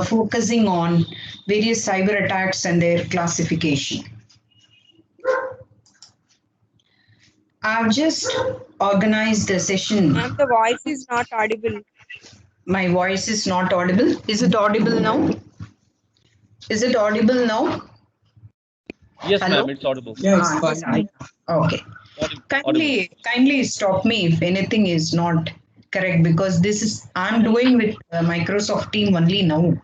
focusing on various cyber attacks and their classification. I've just organized the session. Ma'am, the voice is not audible. My voice is not audible. Is it audible now? Is it audible now? Yes, Hello? ma'am, it's audible. Yeah, it's fine. Okay. Audible. Kindly stop me if anything is not correct, because this is I'm doing with Microsoft Team only now.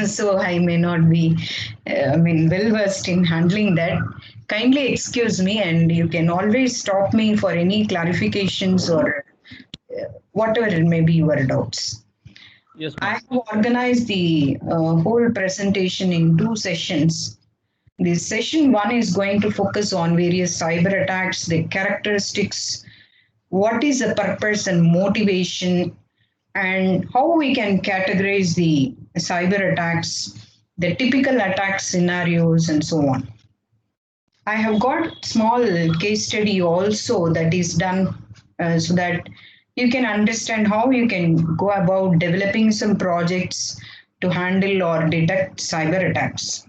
So I may not be well versed in handling that. Kindly excuse me, and you can always stop me for any clarifications or whatever it may be your doubts. Yes, I ma'am. have organized the whole presentation in two sessions. The session one is going to focus on various cyber attacks, the characteristics, what is the purpose and motivation, and how we can categorize the cyber attacks, the typical attack scenarios, and so on. I have got small case study also that is done so that you can understand how you can go about developing some projects to handle or detect cyber attacks.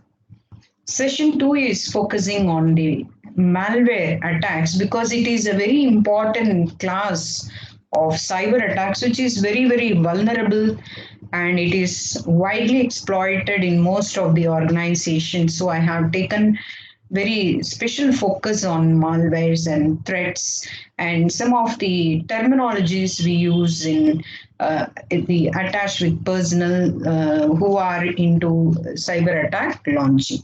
Session 2 is focusing on the malware attacks because it is a very important class of cyber attacks which is very, very vulnerable and it is widely exploited in most of the organizations. So I have taken very special focus on malwares and threats and some of the terminologies we use in the attached with personnel who are into cyber attack launching.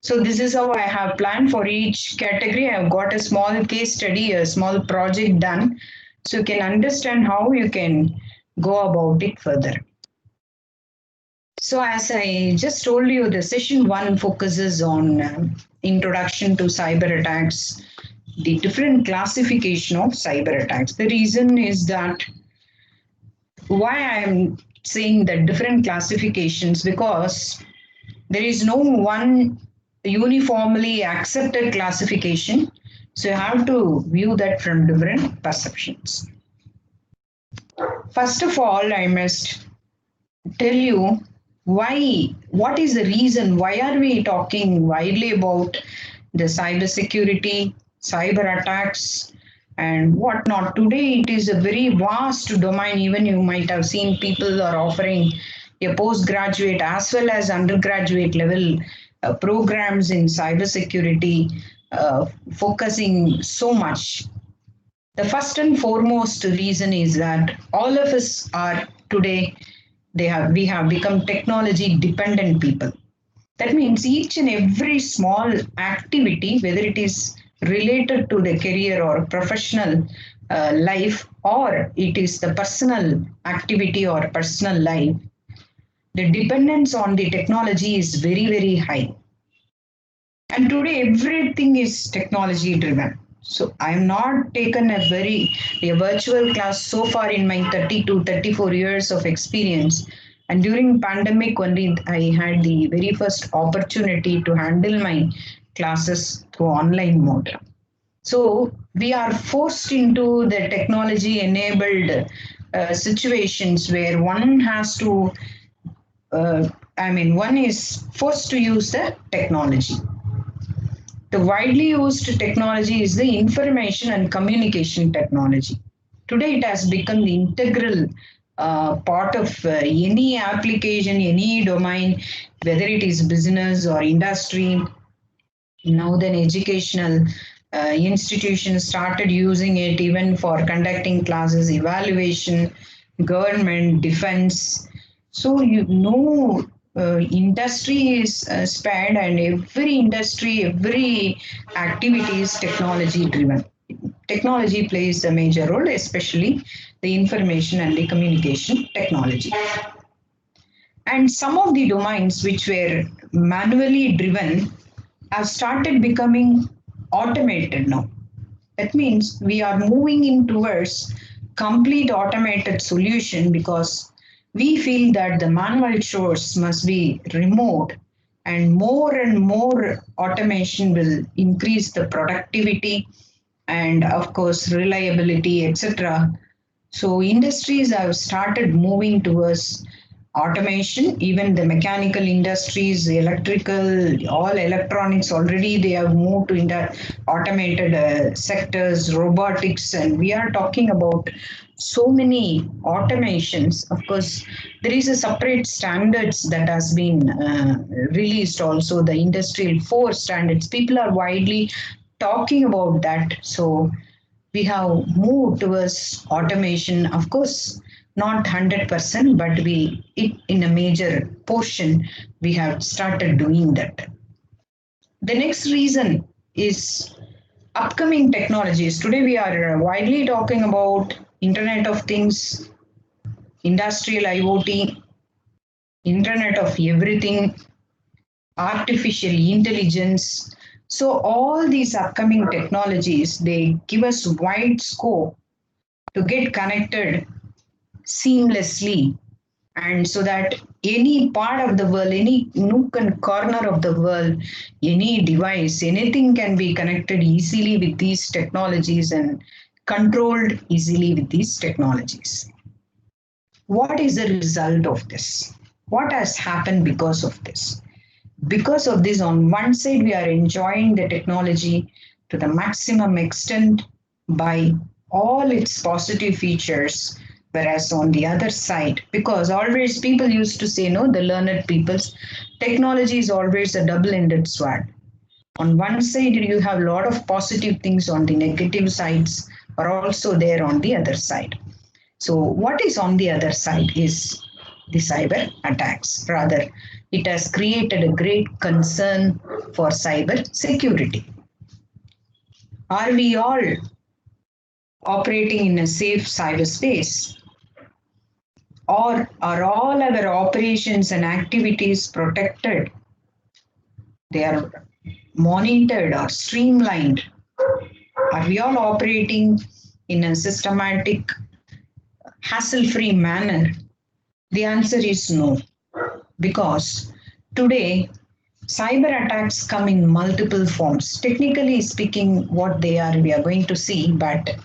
So this is how I have planned for each category. I've got a small case study, a small project done, so you can understand how you can go about it further. So as I just told you, the session one focuses on introduction to cyber attacks, the different classification of cyber attacks. The reason is that why I'm saying that different classifications, because there is no one uniformly accepted classification. So you have to view that from different perceptions. First of all, I must tell you what is the reason, why are we talking widely about the cyber security, cyber attacks, and whatnot. Today, it is a very vast domain. Even you might have seen people are offering a postgraduate as well as undergraduate level programs in cybersecurity, focusing so much. The first and foremost reason is that all of us are today, we have become technology dependent people. That means each and every small activity, whether it is related to the career or professional life, or it is the personal activity or personal life, the dependence on the technology is very, very high. And today everything is technology driven. So I'm not taken a virtual class so far in my 30 to 34 years of experience. And during pandemic only I had the very first opportunity to handle my classes through online mode. So we are forced into the technology enabled situations where one has to one is forced to use the technology. The widely used technology is the information and communication technology. Today, it has become the integral part of any application, any domain, whether it is business or industry. Now, then, educational institutions started using it even for conducting classes, evaluation, government, defense. So, industry is spared, and every industry, every activity is technology driven. Technology plays a major role, especially the information and the communication technology. And some of the domains which were manually driven have started becoming automated now. That means we are moving in towards complete automated solution because we feel that the manual chores must be removed and more automation will increase the productivity and of course reliability, etc. So industries have started moving towards automation, even the mechanical industries, the electrical, all electronics already they have moved to automated sectors, robotics, and we are talking about so many automations. Of course, there is a separate standards that has been released also, the industrial 4 standards. People are widely talking about that. So we have moved towards automation, of course, not 100%, but in a major portion, we have started doing that. The next reason is upcoming technologies. Today, we are widely talking about Internet of Things, industrial IoT, Internet of Everything, artificial intelligence. So all these upcoming technologies, they give us wide scope to get connected seamlessly, and so that any part of the world, any nook and corner of the world, any device, anything can be connected easily with these technologies and controlled easily with these technologies. What is the result of this? What has happened because of this? Because of this, on one side, we are enjoying the technology to the maximum extent by all its positive features, whereas on the other side, because always people used to say, no, the learned people's technology is always a double-ended sword. On one side, you have a lot of positive things, on the negative sides are also there on the other side. So what is on the other side is the cyber attacks. Rather, it has created a great concern for cyber security. Are we all operating in a safe cyberspace? Or are all our operations and activities protected? They are monitored or streamlined? Are we all operating in a systematic, hassle-free manner? The answer is no, because today cyber attacks come in multiple forms. Technically speaking, what they are, we are going to see, but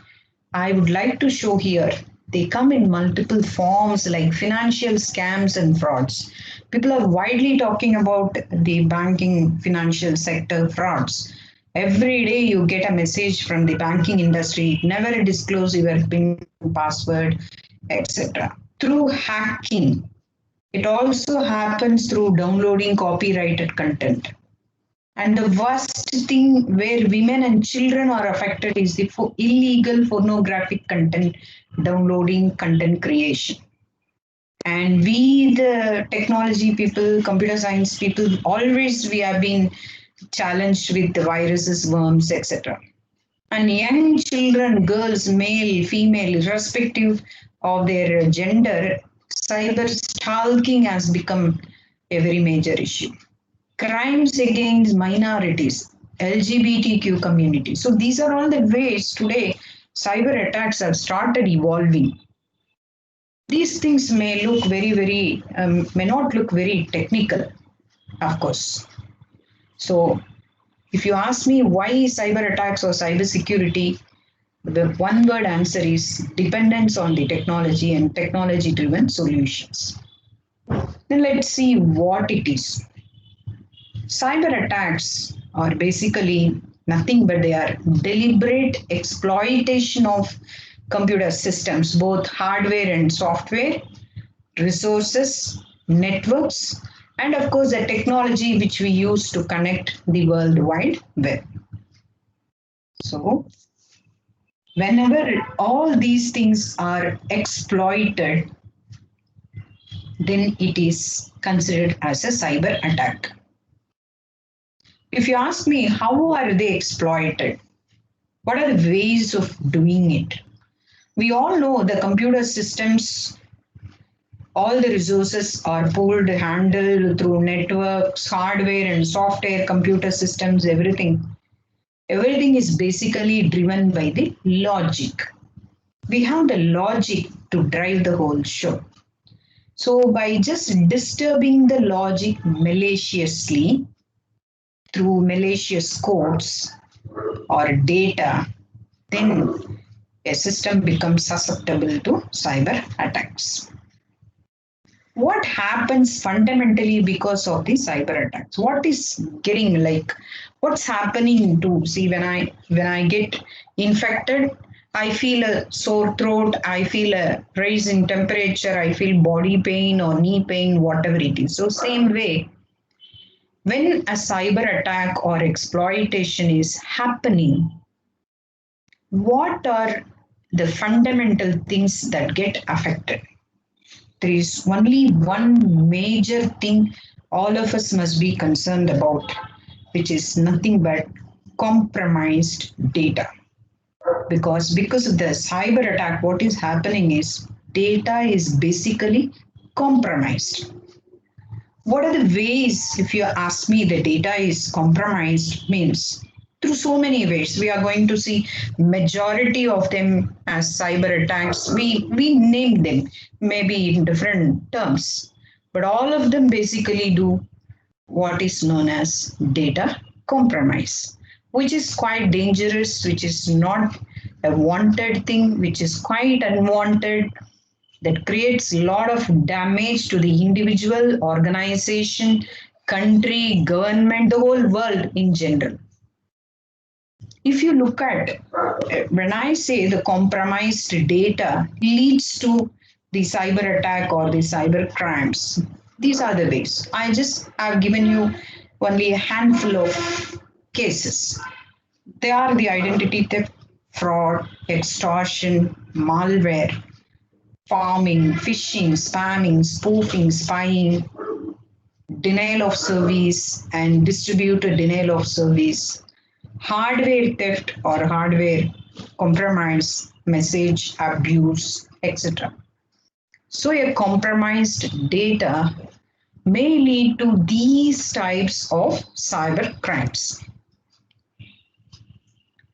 I would like to show here, they come in multiple forms like financial scams and frauds. People are widely talking about the banking financial sector frauds. Every day you get a message from the banking industry, never disclose your PIN, password, etc. Through hacking. It also happens through downloading copyrighted content. And the worst thing where women and children are affected is the illegal pornographic content downloading, content creation. And we, the technology people, computer science people, always we have been challenged with the viruses, worms, etc. And young children, girls, male, female, irrespective of their gender, cyber stalking has become a very major issue. Crimes against minorities, LGBTQ community. So these are all the ways today cyber attacks have started evolving. These things may look may not look very technical, of course. So if you ask me why cyber attacks or cyber security, the one word answer is dependence on the technology and technology driven solutions. Then let's see what it is. Cyber attacks are basically nothing but they are deliberate exploitation of computer systems, both hardware and software, resources, networks, and of course the technology which we use to connect the World Wide Web. So whenever all these things are exploited, then it is considered as a cyber attack. If you ask me, how are they exploited? What are the ways of doing it? We all know the computer systems, all the resources are pooled, handled through networks, hardware and software, computer systems, everything. Everything is basically driven by the logic. We have the logic to drive the whole show. So by just disturbing the logic maliciously, through malicious codes or data, then a system becomes susceptible to cyber attacks. what happens fundamentally because of the cyber attacks? What is getting like, what's happening to see when I get infected? I feel a sore throat, I feel a rise in temperature, I feel body pain or knee pain, whatever it is. So same way, when a cyber attack or exploitation is happening, what are the fundamental things that get affected? There is only one major thing all of us must be concerned about, which is nothing but compromised data. Because of the cyber attack, what is happening is data is basically compromised. What are the ways, if you ask me, the data is compromised means? Through so many ways. We are going to see majority of them as cyber attacks. We name them maybe in different terms, but all of them basically do what is known as data compromise, which is quite dangerous, which is not a wanted thing, which is quite unwanted, that creates a lot of damage to the individual, organization, country, government, the whole world in general. If you look at, when I say the compromised data leads to the cyber attack or the cyber crimes, these are the ways. I've given you only a handful of cases. They are the identity theft, fraud, extortion, malware, farming, phishing, spamming, spoofing, spying, denial of service and distributor denial of service, hardware theft or hardware compromise, message abuse, etc. So a compromised data may lead to these types of cyber crimes.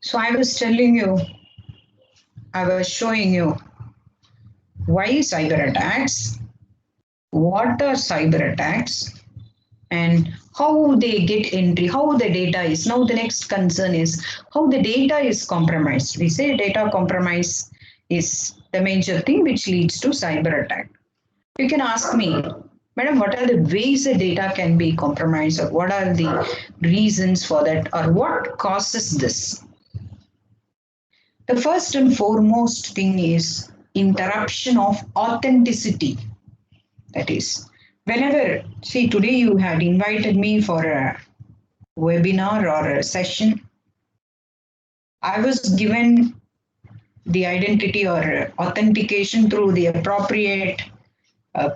So I was telling you, I was showing you why cyber attacks, what are cyber attacks, and how they get entry, how the data is. Now the next concern is how the data is compromised. We say data compromise is the major thing which leads to cyber attack. You can ask me, Madam, what are the ways the data can be compromised, or what are the reasons for that, or what causes this? The first and foremost thing is interruption of authenticity. That is, whenever, see, today you had invited me for a webinar or a session, I was given the identity or authentication through the appropriate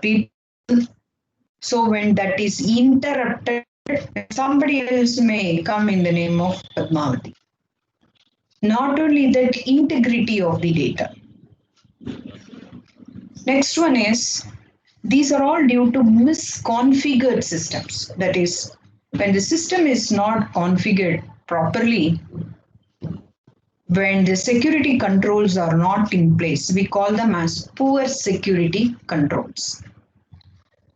people. So when that is interrupted, somebody else may come in the name of Padmavati. Not only that, integrity of the data. Next one is, these are all due to misconfigured systems. That is, when the system is not configured properly, when the security controls are not in place, we call them as poor security controls.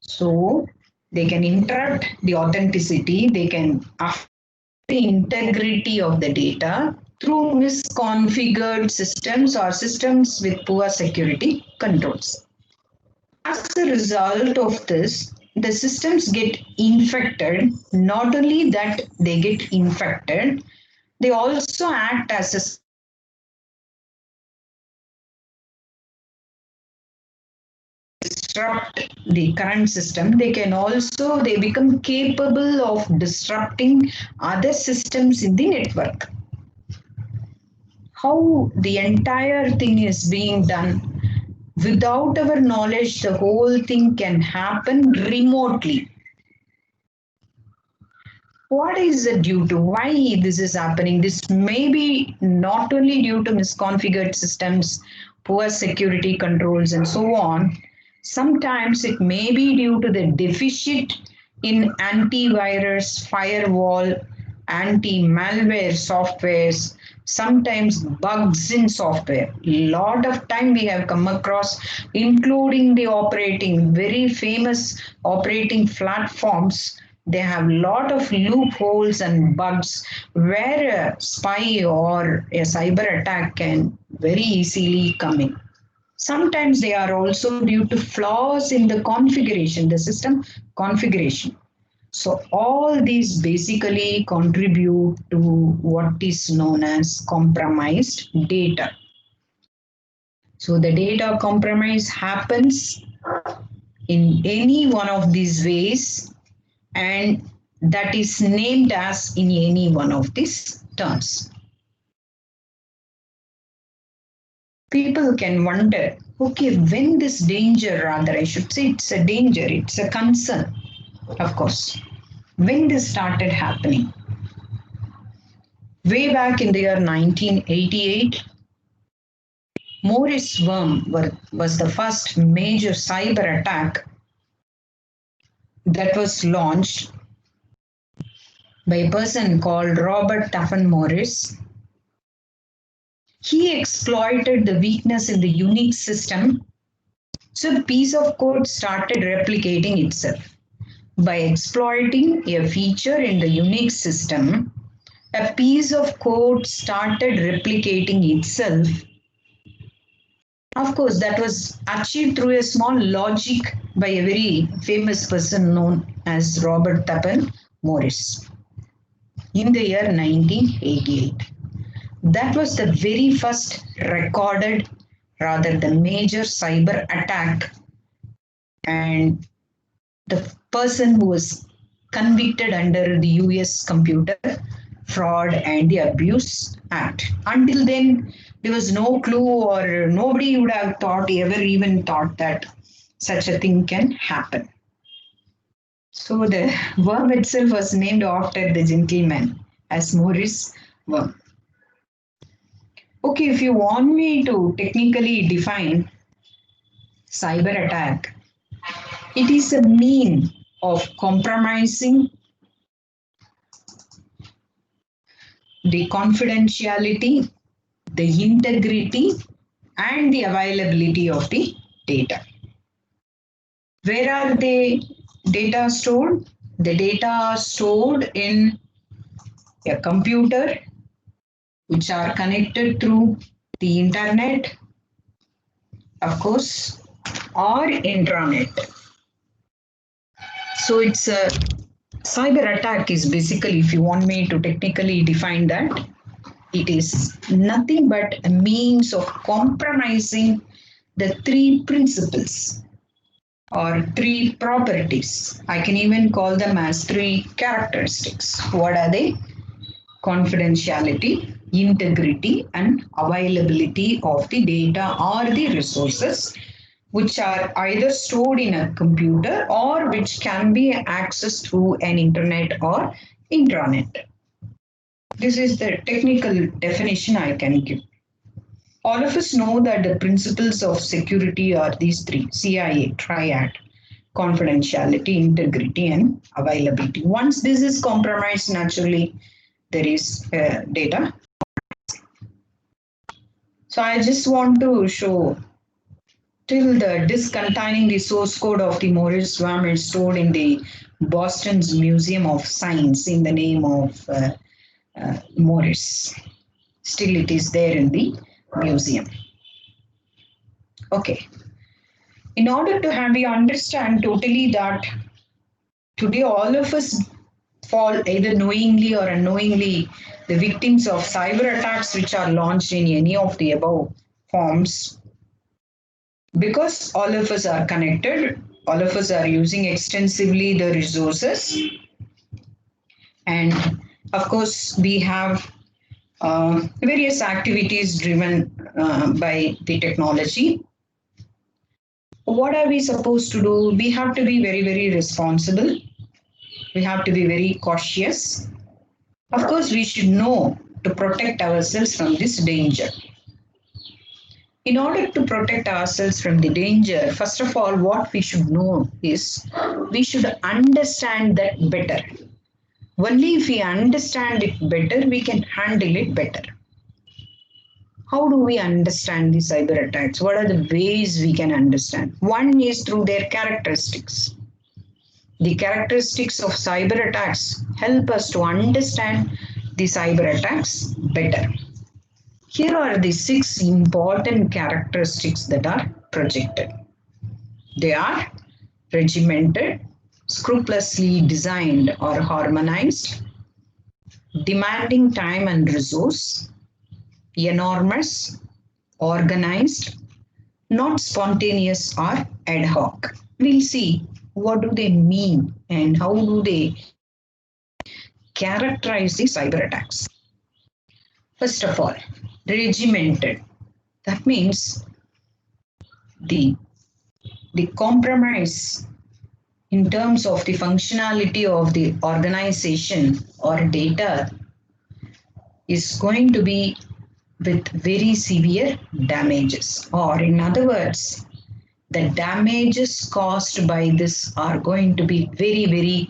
So they can interrupt the authenticity, they can affect the integrity of the data through misconfigured systems or systems with poor security controls. As a result of this, the systems get infected. Not only that they get infected, they also act as a disrupt the current system. They become capable of disrupting other systems in the network. How the entire thing is being done, without our knowledge, the whole thing can happen remotely. What is it due to? Why this is happening? This may be not only due to misconfigured systems, poor security controls, and so on. Sometimes it may be due to the deficit in antivirus, firewall, anti-malware softwares, sometimes bugs in software. Lot of time we have come across, including the very famous operating platforms. They have a lot of loopholes and bugs where a spy or a cyber attack can very easily come in. Sometimes they are also due to flaws in the configuration, the system configuration. So all these basically contribute to what is known as compromised data. So the data compromise happens in any one of these ways, and that is named as in any one of these terms. People can wonder, okay, when this danger, rather I should say it's a danger, it's a concern, of course, when this started happening. Way back in the year 1988, Morris worm was the first major cyber attack that was launched by a person called Robert Taffin Morris. He exploited the weakness in the Unix system, so a piece of code started replicating itself. By exploiting a feature in the Unix system, a piece of code started replicating itself. Of course, that was achieved through a small logic by a very famous person known as Robert Taffin Morris in the year 1988. That was the very first recorded, rather the major cyber attack, and the person who was convicted under the US Computer Fraud and the Abuse Act. Until then, there was no clue, or nobody would have ever even thought that such a thing can happen. So the worm itself was named after the gentleman as Morris worm. Okay, if you want me to technically define cyber attack, it is a mean of compromising the confidentiality, the integrity, and the availability of the data. Where are the data stored? The data are stored in a computer, which are connected through the internet, of course, or intranet. So it's a cyber attack is basically, if you want me to technically define that, it is nothing but a means of compromising the three principles or three properties. I can even call them as three characteristics. What are they? Confidentiality, integrity, and availability of the data or the resources, which are either stored in a computer or which can be accessed through an internet or intranet. This is the technical definition I can give. All of us know that the principles of security are these three: CIA, triad, confidentiality, integrity, and availability. Once this is compromised, naturally, there is data. So I just want to show till the disk containing the source code of the Morris worm is stored in the Boston's Museum of Science in the name of Morris. Still it is there in the museum. Okay. In order to have you understand totally that today all of us fall either knowingly or unknowingly the victims of cyber attacks which are launched in any of the above forms, because all of us are connected, all of us are using extensively the resources, and of course we have various activities driven by the technology. What are we supposed to do? We have to be very, very responsible. We have to be very cautious. Of course, we should know to protect ourselves from this danger. In order to protect ourselves from the danger, first of all, what we should know is we should understand that better. Only if we understand it better, we can handle it better. How do we understand the cyber attacks? What are the ways we can understand? One is through their characteristics. The characteristics of cyber attacks help us to understand the cyber attacks better. Here are the 6 important characteristics that are projected. They are regimented, scrupulously designed or harmonized, demanding time and resource, enormous, organized, not spontaneous or ad hoc. We'll see what do they mean and how do they characterize the cyber attacks. First of all, regimented. That means the compromise in terms of the functionality of the organization or data is going to be with very severe damages, or in other words, the damages caused by this are going to be very, very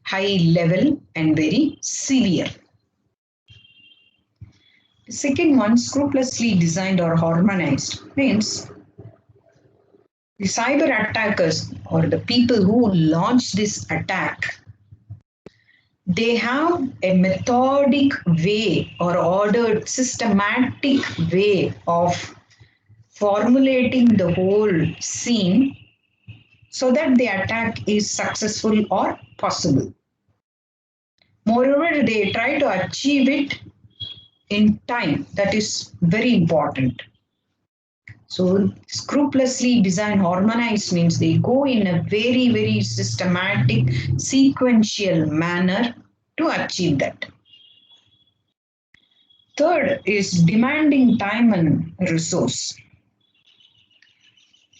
high level and very severe. The second one, scrupulously designed or harmonized, means the cyber attackers or the people who launch this attack, they have a methodic way or ordered systematic way of formulating the whole scene so that the attack is successful or possible. Moreover, they try to achieve it in time. That is very important. So scrupulously designed, harmonized means they go in a very, very systematic, sequential manner to achieve that. Third is demanding time and resource.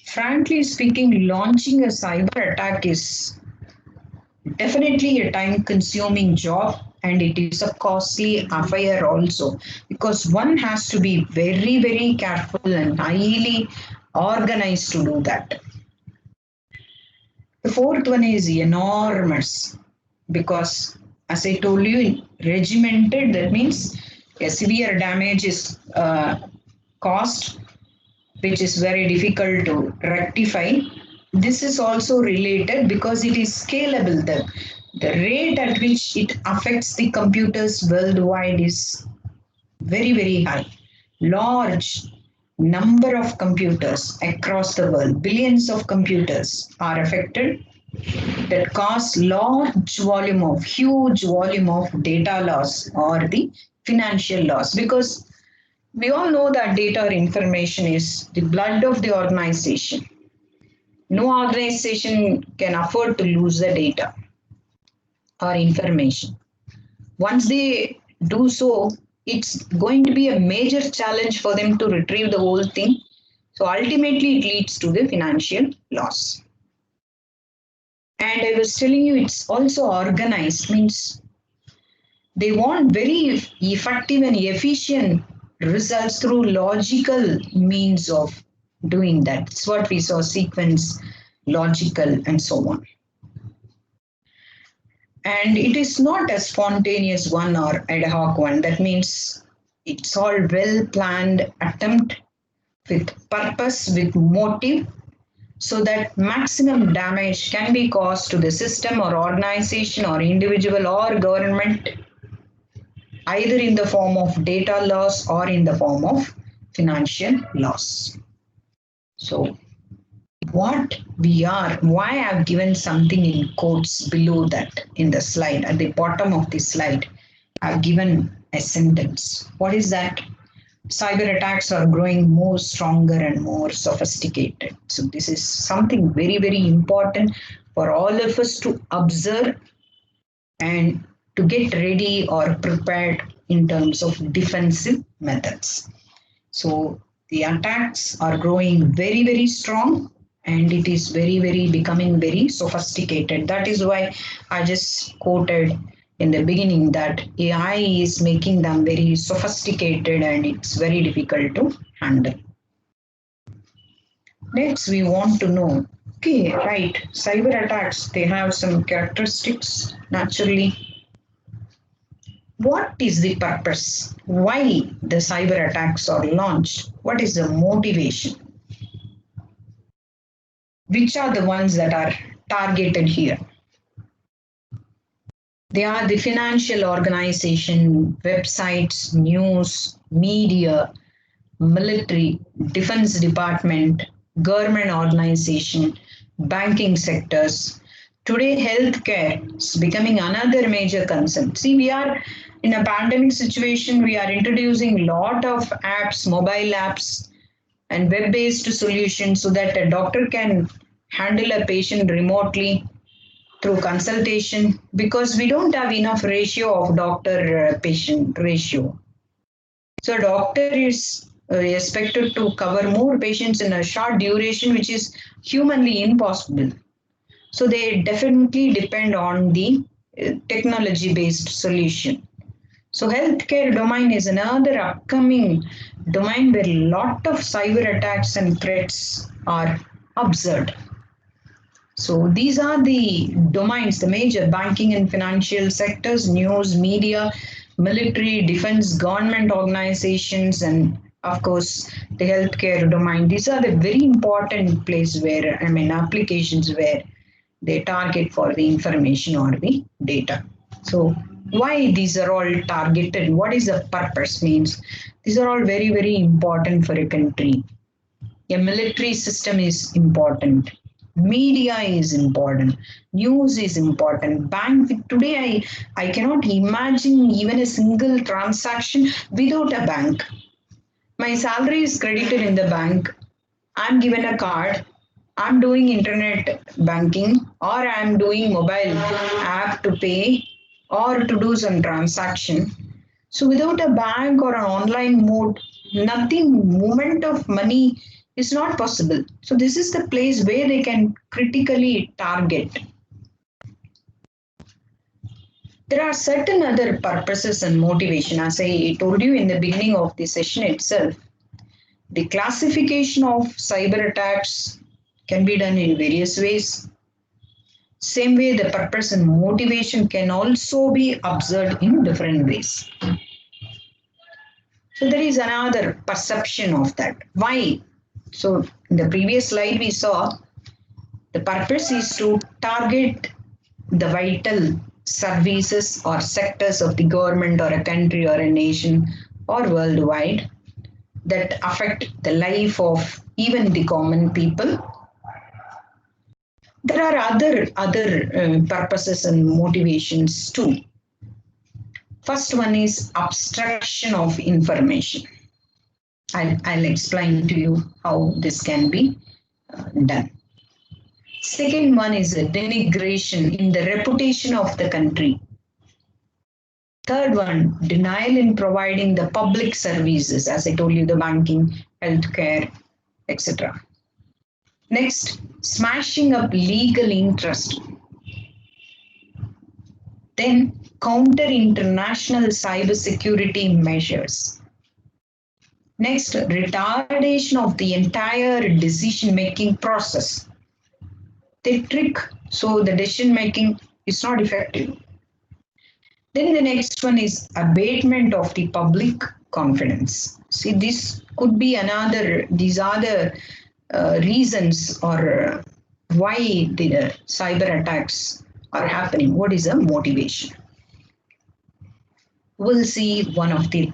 Frankly speaking, launching a cyber attack is definitely a time-consuming job, and it is a costly affair also, because one has to be very, very careful and highly organized to do that. The fourth one is enormous, because as I told you, regimented, that means a severe damage is caused, which is very difficult to rectify. This is also related because it is scalable. The rate at which it affects the computers worldwide is very, very high. Large number of computers across the world, billions of computers are affected, that cause huge volume of data loss or the financial loss, because we all know that data or information is the blood of the organization. No organization can afford to lose the data or information. Once they do so, it's going to be a major challenge for them to retrieve the whole thing. So ultimately, it leads to the financial loss. And I was telling you, it's also organized, means they want very effective and efficient results through logical means of doing that. That's what we saw, sequence, logical, and so on. And it is not a spontaneous one or ad hoc one. That means it's all well-planned attempt with purpose, with motive, so that maximum damage can be caused to the system or organization or individual or government, either in the form of data loss or in the form of financial loss. So what we are, why I've given something in quotes below that in the slide, at the bottom of the slide, I've given a sentence. What is that? Cyber attacks are growing more stronger and more sophisticated. So this is something very, very important for all of us to observe and to get ready or prepared in terms of defensive methods. So the attacks are growing very, very strong, and it is very, very becoming very sophisticated. That is why I just quoted in the beginning that AI is making them very sophisticated and it's very difficult to handle. Next, we want to know, okay, right, cyber attacks, they have some characteristics naturally. What is the purpose? Why the cyber attacks are launched? What is the motivation? Which are the ones that are targeted here? They are the financial organization, websites, news, media, military, defense department, government organization, banking sectors. Today, healthcare is becoming another major concern. See, we are in a pandemic situation, we are introducing lot of apps, mobile apps, and web-based solutions so that a doctor can handle a patient remotely through consultation because we don't have enough ratio of doctor patient ratio. So doctor is expected to cover more patients in a short duration, which is humanly impossible. So they definitely depend on the technology-based solution. So healthcare domain is another upcoming domain where a lot of cyber attacks and threats are observed. So these are the domains, the major banking and financial sectors, news, media, military, defense, government organizations, and of course the healthcare domain. These are the very important place where, applications where they target for the information or the data. So why these are all targeted? What is the purpose means? These are all very, very important for a country. A military system is important. Media is important. News is important. Bank today, I cannot imagine even a single transaction without a bank. My salary is credited in the bank. I'm given a card. I'm doing internet banking or I'm doing mobile app to pay or to do some transaction. So without a bank or an online mode, nothing, movement of money is not possible. So this is the place where they can critically target. There are certain other purposes and motivation. As I told you in the beginning of the session itself, the classification of cyber attacks can be done in various ways. Same way, the purpose and motivation can also be observed in different ways. So there is another perception of that. Why? So in the previous slide we saw the purpose is to target the vital services or sectors of the government or a country or a nation or worldwide that affect the life of even the common people. There are other purposes and motivations too. First one is abstraction of information. I'll explain to you how this can be done. Second one is a denigration in the reputation of the country. Third one, denial in providing the public services, as I told you, the banking, healthcare, etc. Next, smashing up legal interest. Then counter international cybersecurity measures. Next, retardation of the entire decision-making process. They trick, so the decision-making is not effective. Then the next one is abatement of the public confidence. See, this could be these are the reasons or why the cyber attacks are happening. What is the motivation? We'll see one of the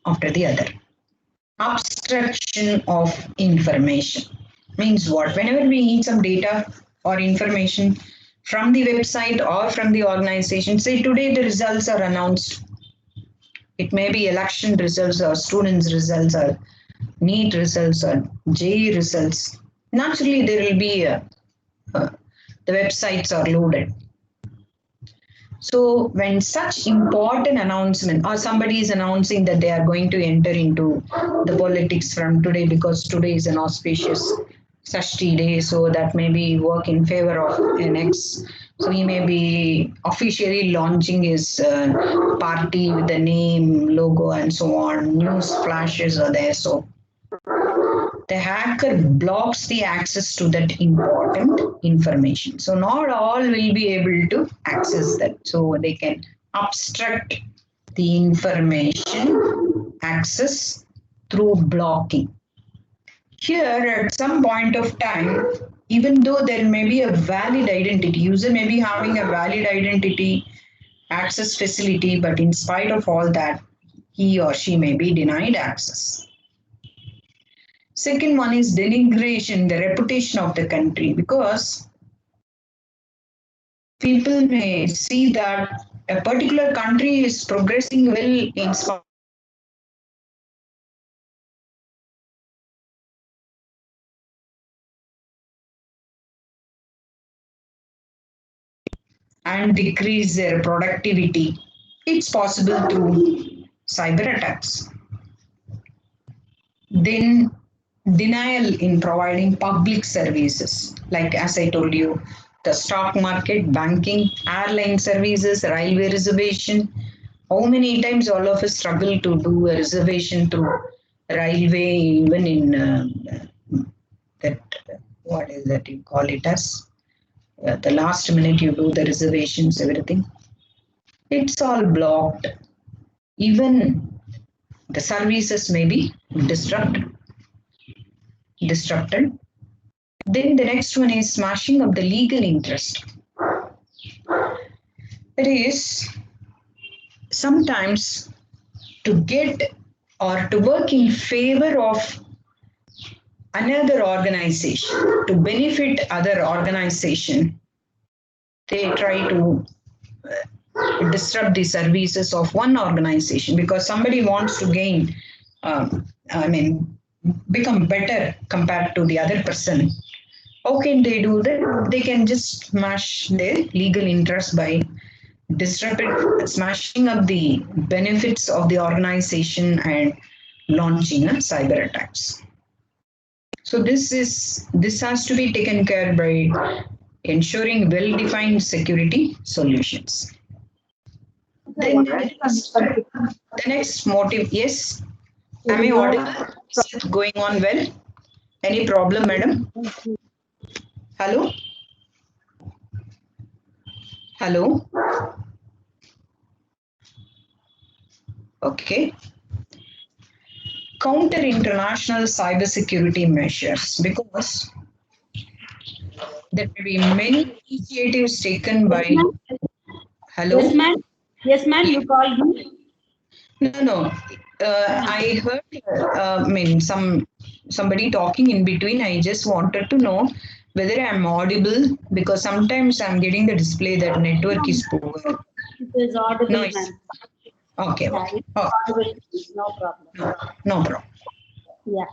after the other. Abstraction of information means what? Whenever we need some data or information from the website or from the organization, say today the results are announced. It may be election results or students' results or NEET results or JEE results. Naturally, there will be the websites are loaded. So when such important announcement or somebody is announcing that they are going to enter into the politics from today because today is an auspicious Sashti day, so that may be work in favor of an X. So he may be officially launching his party with the name, logo, and so on. News flashes are there. So the hacker blocks the access to that important information. So not all will be able to access that. So they can obstruct the information access through blocking. Here, at some point of time, even though there may be a valid identity, user may be having a valid identity access facility, but in spite of all that, he or she may be denied access. Second one is denigration, the reputation of the country, because people may see that a particular country is progressing well in spite and decrease their productivity. It's possible through cyber attacks. Then denial in providing public services, like as I told you, the stock market, banking, airline services, railway reservation. How many times all of us struggle to do a reservation through railway, even in that, what is that you call it as? The last minute you do the reservations, everything. It's all blocked. Even the services may be disrupted. Then the next one is smashing of the legal interest. It is sometimes to get or to work in favor of another organization, to benefit other organization, they try to disrupt the services of one organization because somebody wants to gain, become better compared to the other person. How can they do that? They can just smash their legal interest by smashing up the benefits of the organization and launching a cyber attacks. So this has to be taken care by ensuring well-defined security solutions. Then the next motive, yes. Am I audible? Is it going on well? Any problem, madam? Hello? Hello? Okay. Counter international cybersecurity measures, because there may be many initiatives taken by. Hello? Yes, ma'am. Yes, ma'am. You called me. No. I heard. Somebody talking in between. I just wanted to know whether I'm audible, because sometimes I'm getting the display that network is poor. It is audible, No, ma'am. Okay. Yeah, it's Oh, audible. No problem. no problem. Yeah.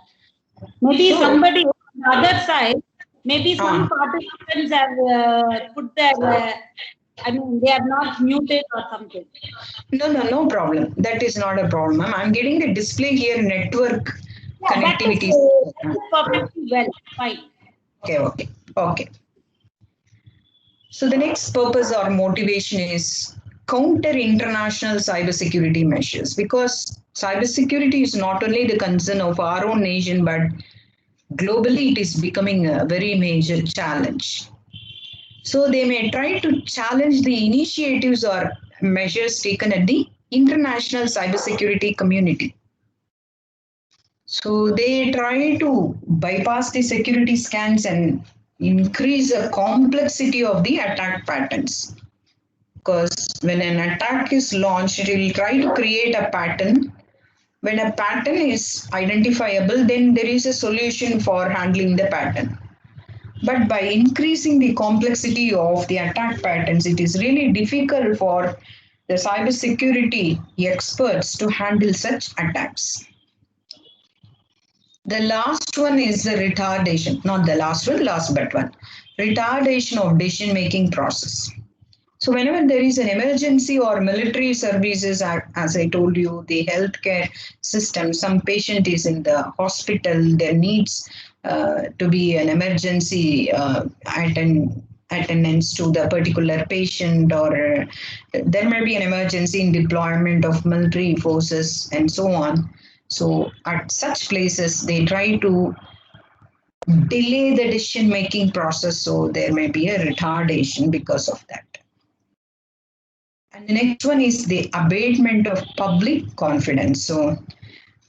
Maybe So- somebody on the other side, maybe some participants have put their, they are not muted or something. No problem. That is not a problem. I'm getting the display here, network Yeah, that connectivity. is perfectly well. Fine. Okay. So the next purpose or motivation is counter international cybersecurity measures, because cybersecurity is not only the concern of our own nation, but globally it is becoming a very major challenge. So they may try to challenge the initiatives or measures taken at the international cybersecurity community. So they try to bypass the security scans and increase the complexity of the attack patterns. Because when an attack is launched, it will try to create a pattern. When a pattern is identifiable, then there is a solution for handling the pattern. But by increasing the complexity of the attack patterns, it is really difficult for the cybersecurity experts to handle such attacks. The last one is the retardation, not the last one, last but one. Retardation of decision making process. So whenever there is an emergency or military services, as I told you, the healthcare system, some patient is in the hospital, there needs to be an emergency attendance to the particular patient, or there may be an emergency in deployment of military forces and so on. So at such places, they try to delay the decision making process, so there may be a retardation because of that. And the next one is the abatement of public confidence. So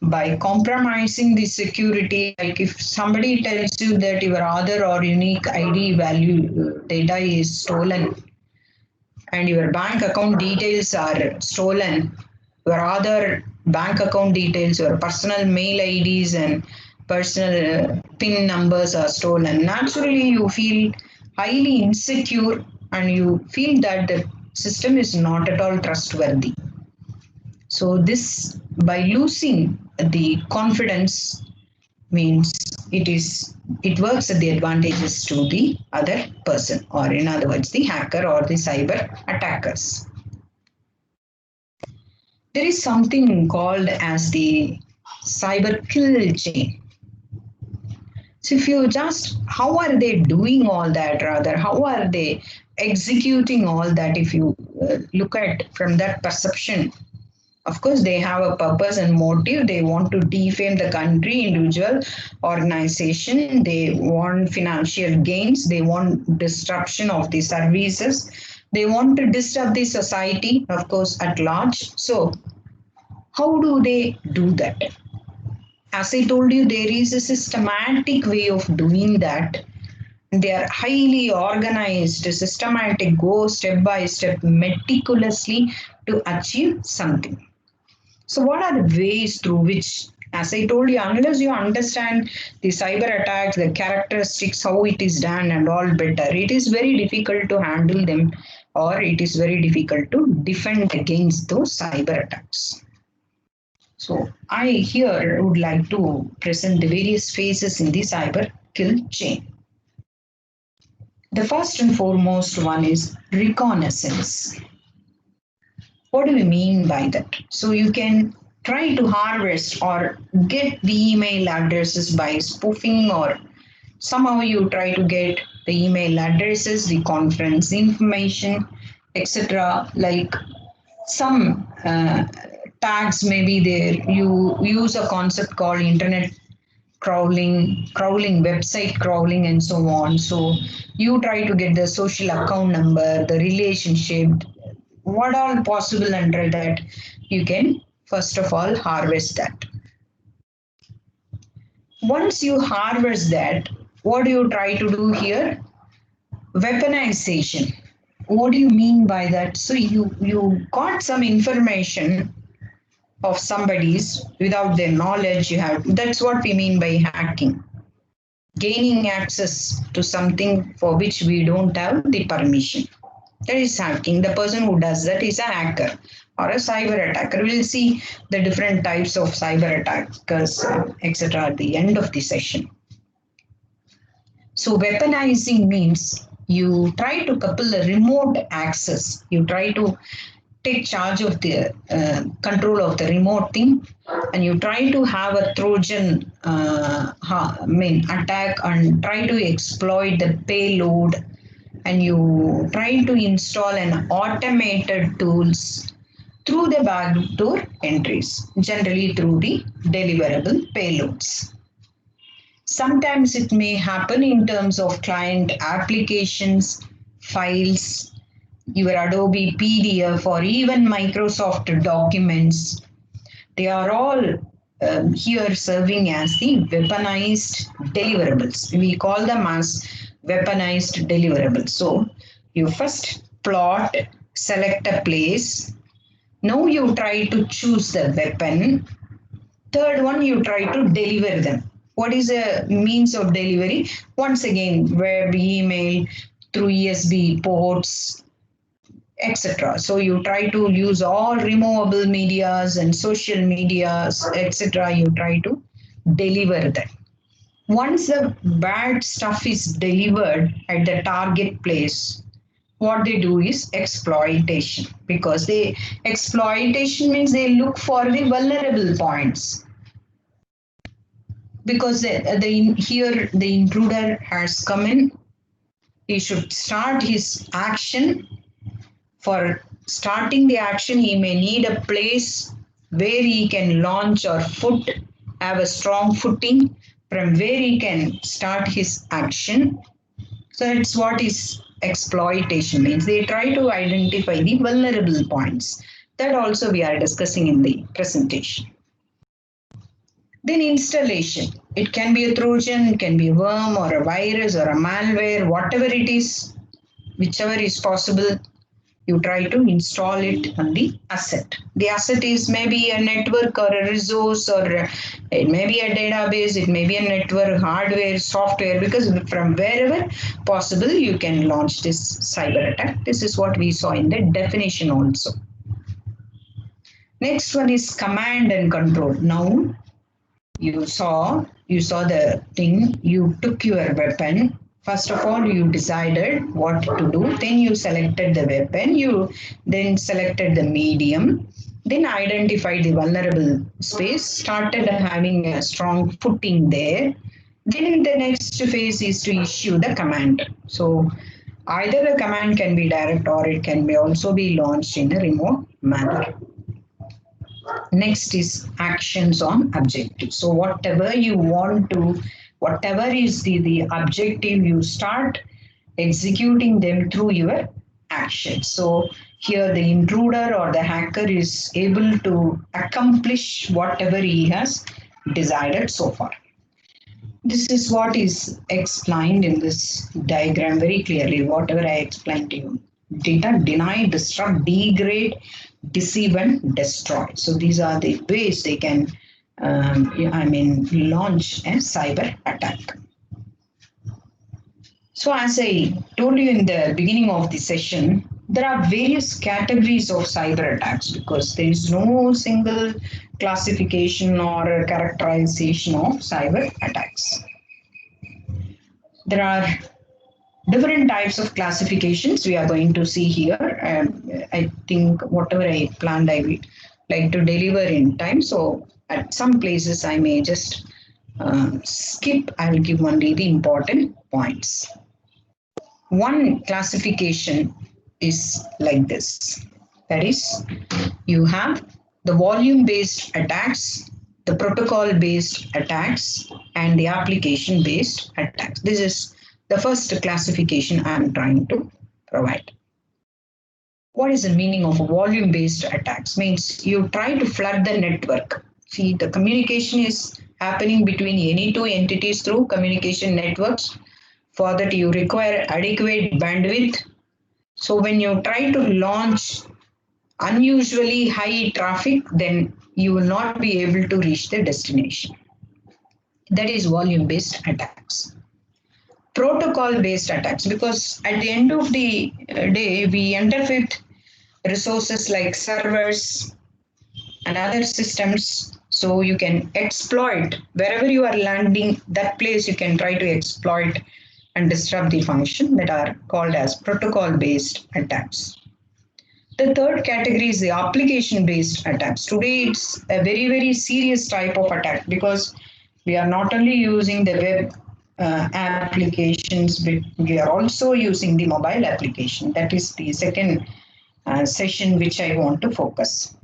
by compromising the security, like if somebody tells you that your Aadhaar or unique ID value data is stolen and your bank account details are stolen, your other bank account details, your personal mail IDs and personal PIN numbers are stolen, naturally you feel highly insecure and you feel that the system is not at all trustworthy. So this, by losing the confidence, means it works at the advantages to the other person, or in other words, the hacker or the cyber attackers. There is something called as the cyber kill chain. So if you just, how are they doing all that, rather, how are they executing all that? If you look at from that perception, of course, they have a purpose and motive. They want to defame the country, individual, organization. They want financial gains. They want disruption of the services. They want to disrupt the society, of course, at large. So how do they do that? As I told you, there is a systematic way of doing that. They are highly organized, systematic, go step by step, meticulously to achieve something. So what are the ways through which, as I told you, unless you understand the cyber attacks, the characteristics, how it is done and all better, it is very difficult to handle them, or it is very difficult to defend against those cyber attacks. So I here would like to present the various phases in the cyber kill chain. The first and foremost one is reconnaissance. What do we mean by that? So you can try to harvest or get the email addresses by spoofing, or somehow you try to get the email addresses, the conference information, etc. Like some tags may be there. You use a concept called internet crawling, website crawling, and so on. So you try to get the social account number, the relationship, what all possible under that. You can first of all harvest that. Once you harvest that, what do you try to do here? Weaponization. What do you mean by that? So you got some information of somebody's without their knowledge. You have, that's what we mean by hacking. Gaining access to something for which we don't have the permission. That is hacking. The person who does that is a hacker or a cyber attacker. We'll see the different types of cyber attackers, etc. at the end of the session. So weaponizing means you try to couple a remote access. You try to take charge of the control of the remote thing, and you try to have a Trojan attack and try to exploit the payload, and you try to install an automated tools through the backdoor entries, generally through the deliverable payloads. Sometimes it may happen in terms of client applications, files, your Adobe PDF, or even Microsoft documents. They are all here serving as the weaponized deliverables. We call them as weaponized deliverables. So you first plot, select a place. Now you try to choose the weapon. Third one, you try to deliver them. What is a means of delivery? Once again, web, email, through USB ports, etc. So you try to use all removable medias and social medias, etc. You try to deliver them. Once the bad stuff is delivered at the target place, what they do is exploitation, because exploitation means they look for the vulnerable points. Because here the intruder has come in, he should start his action. For starting the action, he may need a place where he can launch or have a strong footing from where he can start his action. So that's what is exploitation means. They try to identify the vulnerable points. That also we are discussing in the presentation. Then installation. It can be a Trojan, it can be a worm or a virus or a malware, whatever it is, whichever is possible. you try to install it on the asset. The asset is maybe a network or a resource, or it may be a database, it may be a network, hardware, software, because from wherever possible you can launch this cyber attack. This is what we saw in the definition also. Next one is command and control. Now you saw the thing, you took your weapon. First of all, you decided what to do. Then you selected the weapon. You then selected the medium. Then identified the vulnerable space, started having a strong footing there. Then the next phase is to issue the command. So either the command can be direct or it can be also be launched in a remote manner. Next is actions on objective. So whatever you want to, whatever is the objective, you start executing them through your actions. So here the intruder or the hacker is able to accomplish whatever he has decided so far. This is what is explained in this diagram very clearly, whatever I explained to you. Data, deny, disrupt, degrade, deceive, and destroy. So these are the ways they can, launch a cyber attack. So as I told you in the beginning of the session, there are various categories of cyber attacks because there is no single classification or characterization of cyber attacks. There are different types of classifications we are going to see here. I think whatever I planned, I will like to deliver in time. So at some places I may just skip. I will give only the important points. One classification is like this. That is, you have the volume-based attacks, the protocol-based attacks, and the application-based attacks. This is the first classification I am trying to provide. What is the meaning of volume-based attacks? Means you try to flood the network. See, the communication is happening between any two entities through communication networks. For that, you require adequate bandwidth. So when you try to launch unusually high traffic, then you will not be able to reach the destination. That is volume-based attacks. Protocol-based attacks, because at the end of the day, we interfere resources like servers and other systems. So you can exploit wherever you are landing, that place you can try to exploit and disrupt the function that are called as protocol-based attacks. The third category is the application-based attacks. Today, it's a very, very serious type of attack because we are not only using the web applications, but we are also using the mobile application. That is the second session which I want to focus,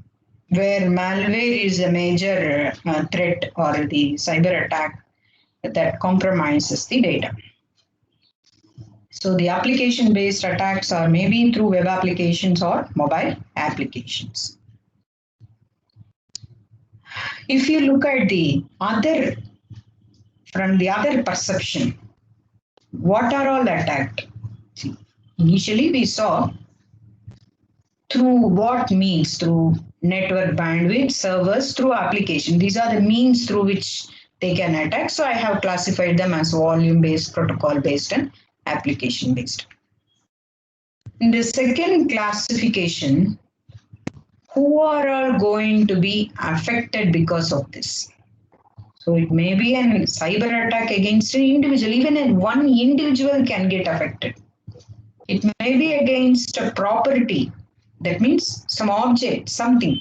where malware is a major threat or the cyber attack that compromises the data. So the application-based attacks are maybe through web applications or mobile applications. If you look at the other, from the other perception, what are all attacked? See, initially we saw through what means, through network bandwidth, servers, through application. These are the means through which they can attack. So I have classified them as volume-based, protocol-based, and application-based. In the second classification, who are all going to be affected because of this? So it may be a cyber attack against an individual. Even one individual can get affected. It may be against a property. That means some object, something.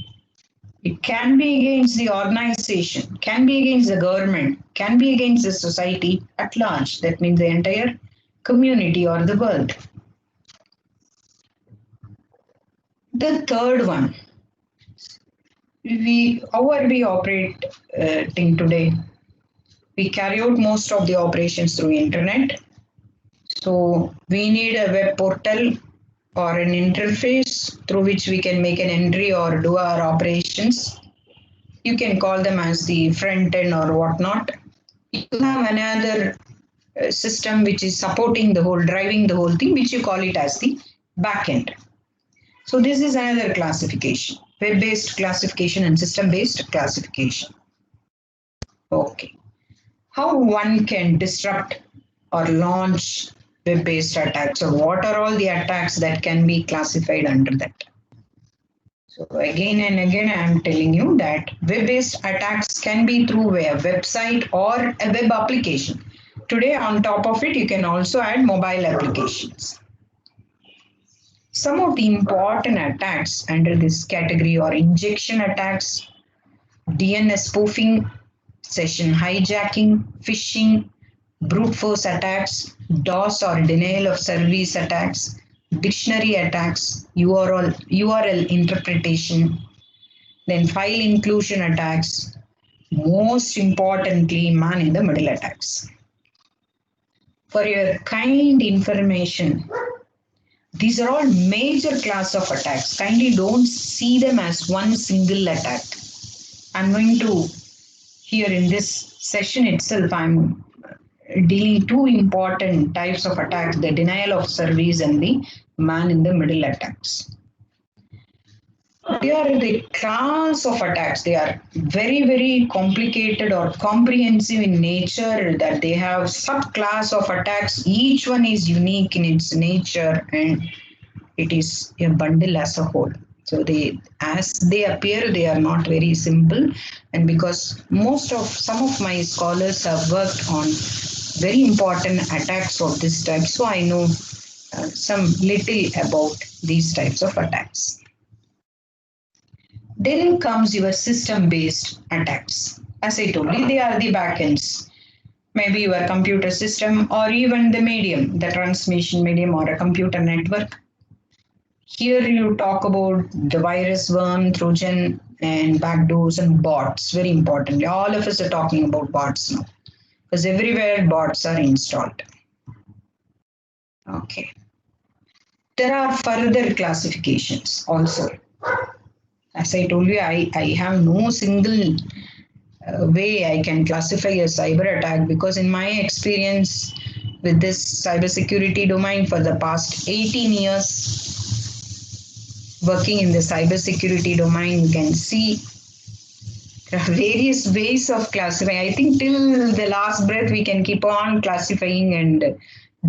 It can be against the organization, can be against the government, can be against the society at large. That means the entire community or the world. The third one, how are we operating today? We carry out most of the operations through internet. So we need a web portal or an interface through which we can make an entry or do our operations. You can call them as the front end or whatnot. You have another system which is supporting the whole, driving the whole thing, which you call it as the back end. So this is another classification, web-based classification and system-based classification. Okay. How one can disrupt or launch web-based attacks, or what are all the attacks that can be classified under that? So again and again, I am telling you that web-based attacks can be through a website or a web application. Today, on top of it, you can also add mobile applications. Some of the important attacks under this category are injection attacks, DNS spoofing, session hijacking, phishing, brute force attacks, DOS or denial of service attacks, dictionary attacks, URL interpretation, then file inclusion attacks, most importantly, man in the middle attacks. For your kind information, these are all major class of attacks. Kindly don't see them as one single attack. I'm going to, here in this session itself, I'm dealing two important types of attacks, the denial of service and the man in the middle attacks. They are the class of attacks. They are very, very complicated or comprehensive in nature, that they have subclass of attacks. Each one is unique in its nature and it is a bundle as a whole. So they, as they appear, they are not very simple. And because some of my scholars have worked on very important attacks of this type, so I know some little about these types of attacks. Then comes your system-based attacks. As I told you, they are the backends. Maybe your computer system or even the medium, the transmission medium or a computer network. Here you talk about the virus, worm, Trojan, and backdoors and bots. Very importantly, all of us are talking about bots now, because everywhere bots are installed. Okay. There are further classifications also. As I told you, I have no single way I can classify a cyber attack, because in my experience with this cybersecurity domain for the past 18 years, working in the cybersecurity domain, you can see there are various ways of classifying. I think till the last breath, we can keep on classifying and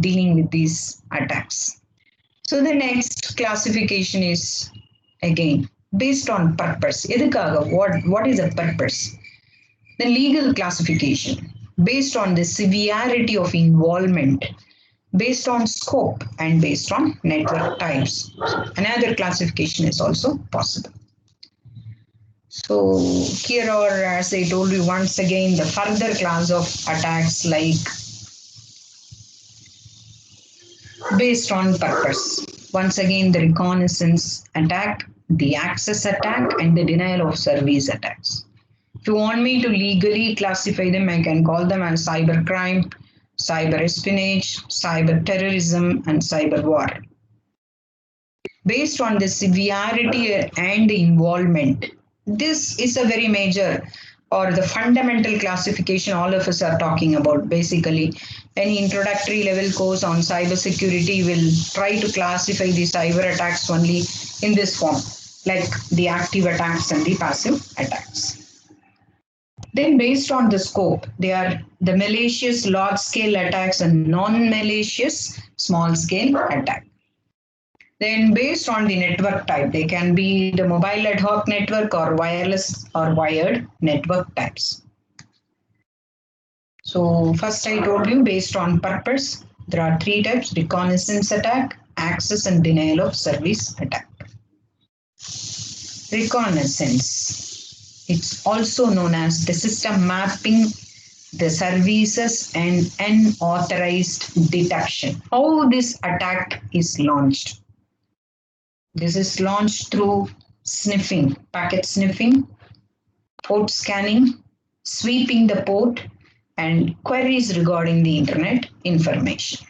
dealing with these attacks. So the next classification is, again, based on purpose. What is a purpose? The legal classification, based on the severity of involvement, based on scope, and based on network types. Another classification is also possible. So here are, as I told you once again, the further class of attacks, like based on purpose. Once again, the reconnaissance attack, the access attack, and the denial of service attacks. If you want me to legally classify them, I can call them as cybercrime, cyber espionage, cyber terrorism, and cyber war. Based on the severity and the involvement, this is a very major or the fundamental classification all of us are talking about. Basically, any introductory level course on cybersecurity will try to classify the cyber attacks only in this form, like the active attacks and the passive attacks. Then based on the scope, they are the malicious large-scale attacks and non-malicious small-scale attack. Then based on the network type, they can be the mobile ad hoc network or wireless or wired network types. So first I told you, based on purpose, there are three types: reconnaissance attack, access and denial of service attack. Reconnaissance. It's also known as the system mapping the services and unauthorized detection. How this attack is launched? This is launched through sniffing, packet sniffing, port scanning, sweeping the port, and queries regarding the internet information.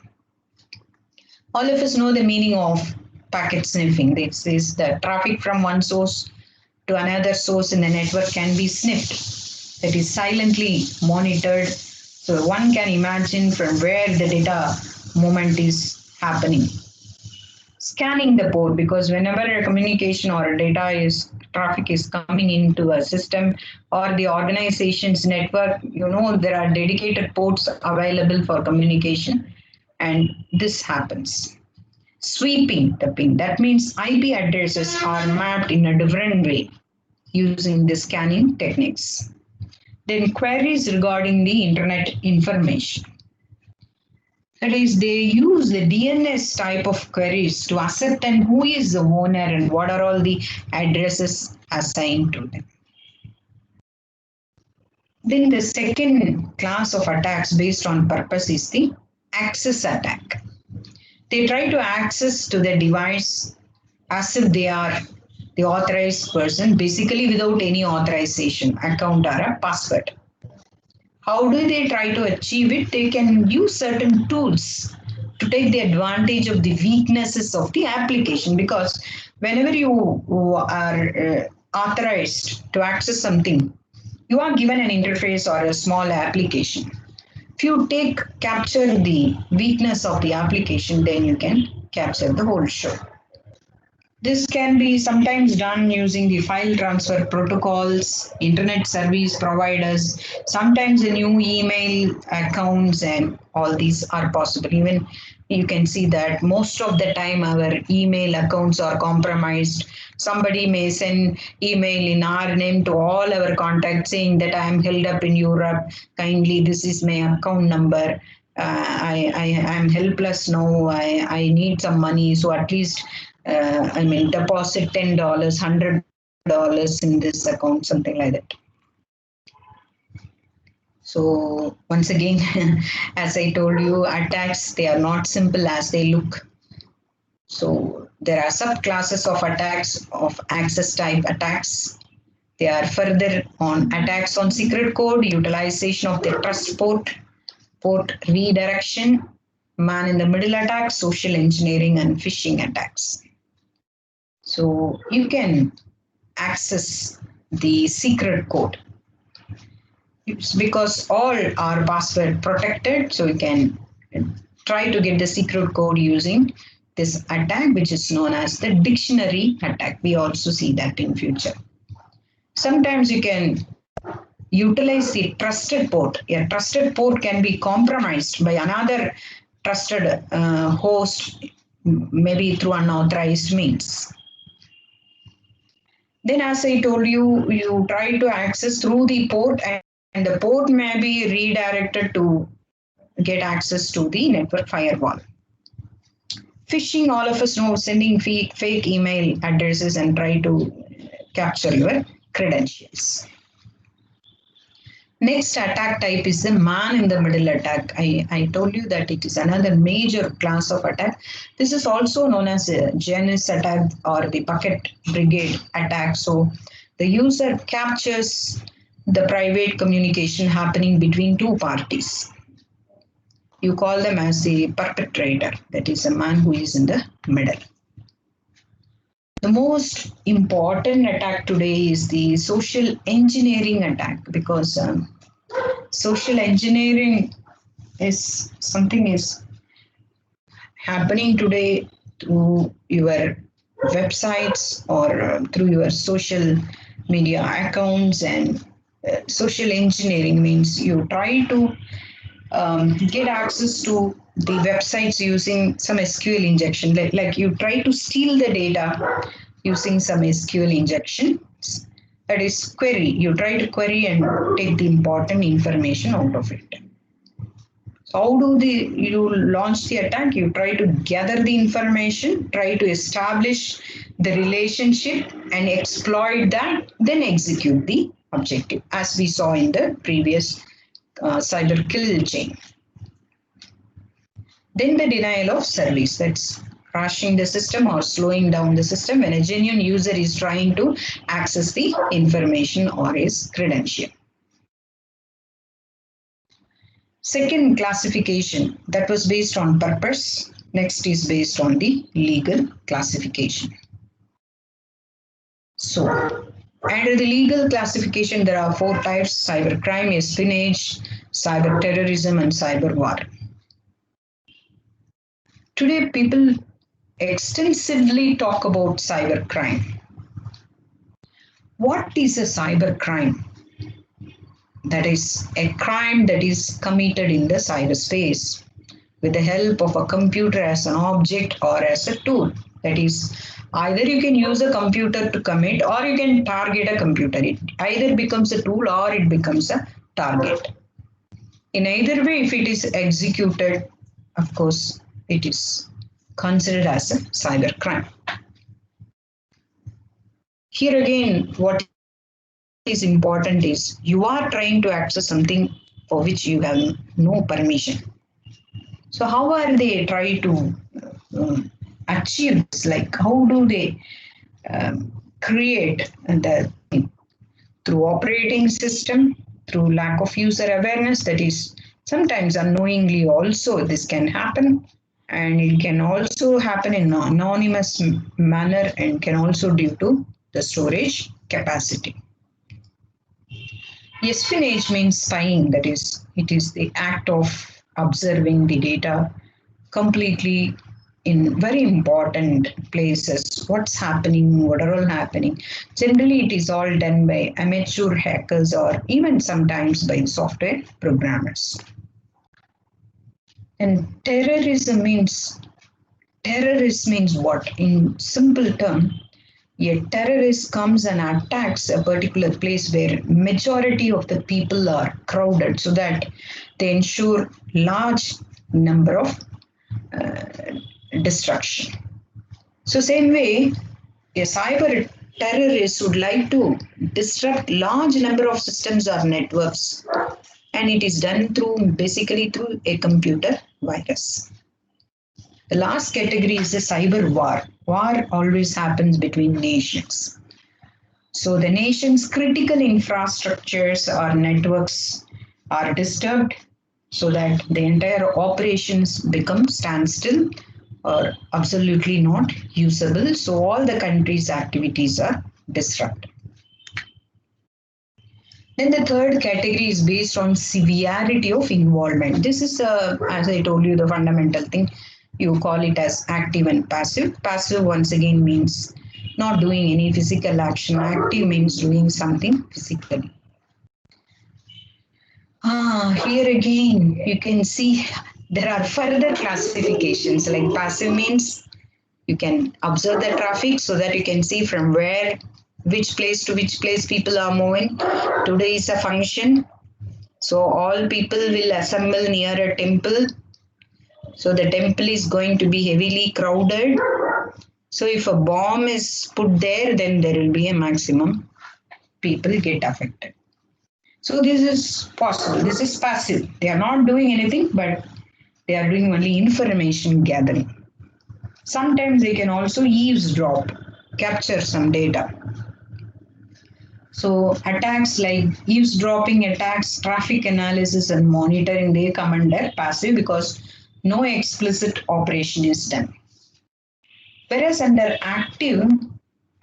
All of us know the meaning of packet sniffing. This is the traffic from one source to another source in the network can be sniffed. That is silently monitored. So one can imagine from where the data movement is happening. scanning the port, because whenever a communication or a data is traffic is coming into a system or the organization's network, there are dedicated ports available for communication, and this happens. Sweeping the ping, that means IP addresses are mapped in a different way using the scanning techniques. Then queries regarding the internet information. That is, they use the DNS type of queries to ascertain who is the owner and what are all the addresses assigned to them. Then the second class of attacks based on purpose is the access attack. They try to access to the device as if they are the authorized person, basically without any authorization, account or a password. How do they try to achieve it? They can use certain tools to take the advantage of the weaknesses of the application, because whenever you are authorized to access something, you are given an interface or a small application. If you capture the weakness of the application, then you can capture the whole show. This can be sometimes done using the file transfer protocols, internet service providers, sometimes the new email accounts, and all these are possible. Even you can see that most of the time our email accounts are compromised. Somebody may send email in our name to all our contacts saying that I am held up in Europe. Kindly, this is my account number. I am helpless now. I need some money. So at least deposit $10, $100 in this account, something like that. So once again, as I told you, attacks, they are not simple as they look. So there are subclasses of attacks, of access type attacks. They are further on attacks on secret code, utilization of the trust port, port redirection, man-in-the-middle attacks, social engineering, and phishing attacks. So you can access the secret code. It's because all are password protected, so you can try to get the secret code using this attack, which is known as the dictionary attack. We also see that in future. Sometimes you can utilize the trusted port. A trusted port can be compromised by another trusted host, maybe through unauthorized means. Then, as I told you, you try to access through the port, and the port may be redirected to get access to the network firewall. Phishing, all of us know, sending fake email addresses and try to capture your credentials. Next attack type is the man-in-the-middle attack. I told you that it is another major class of attack. This is also known as a Janus attack or the bucket brigade attack. So the user captures the private communication happening between two parties. You call them as the perpetrator, that is a man who is in the middle. The most important attack today is the social engineering attack, because social engineering is something is happening today through your websites or through your social media accounts. And social engineering means you try to get access to the websites using some SQL injection, like you try to steal the data using some SQL injection. That is query. You try to query and take the important information out of it. So how do you launch the attack? You try to gather the information, try to establish the relationship and exploit that, then execute the objective, as we saw in the previous cyber kill chain. Then the denial of service, that's crashing the system or slowing down the system when a genuine user is trying to access the information or his credential. Second classification, that was based on purpose. Next is based on the legal classification. So under the legal classification, there are 4 types: cybercrime, espionage, cyber terrorism, and cyber war. Today, people extensively talk about cybercrime. What is a cybercrime? That is a crime that is committed in the cyberspace with the help of a computer as an object or as a tool. That is, either you can use a computer to commit or you can target a computer. It either becomes a tool or it becomes a target. In either way, if it is executed, of course, it is considered as a cybercrime. Here again, what is important is you are trying to access something for which you have no permission. So how are they trying to achieve this? Like how do they create the through operating system, through lack of user awareness, that is sometimes unknowingly also this can happen, and it can also happen in an anonymous manner and can also due to the storage capacity. Espionage means spying, that is, it is the act of observing the data completely in very important places. What's happening, what are all happening. Generally, it is all done by amateur hackers or even sometimes by software programmers. And terrorism means what? In simple term, a terrorist comes and attacks a particular place where majority of the people are crowded so that they ensure large number of destruction. So same way, a cyber terrorist would like to disrupt large number of systems or networks, and it is done basically through a computer virus. The last category is a cyber war. War always happens between nations. So the nation's critical infrastructures or networks are disturbed so that the entire operations become standstill or absolutely not usable. So all the countries' activities are disrupted. Then the third category is based on severity of involvement. This is, as I told you, the fundamental thing. You call it as active and passive. Passive once again means not doing any physical action. Active means doing something physically. Here again, you can see there are further classifications. Like passive means you can observe the traffic so that you can see from where, which place to which place people are moving. Today is a function. So all people will assemble near a temple. So the temple is going to be heavily crowded. So if a bomb is put there, then there will be a maximum people get affected. So this is possible. This is passive. They are not doing anything, but they are doing only information gathering. Sometimes they can also eavesdrop, capture some data. So attacks like eavesdropping attacks, traffic analysis and monitoring, they come under passive because no explicit operation is done. Whereas under active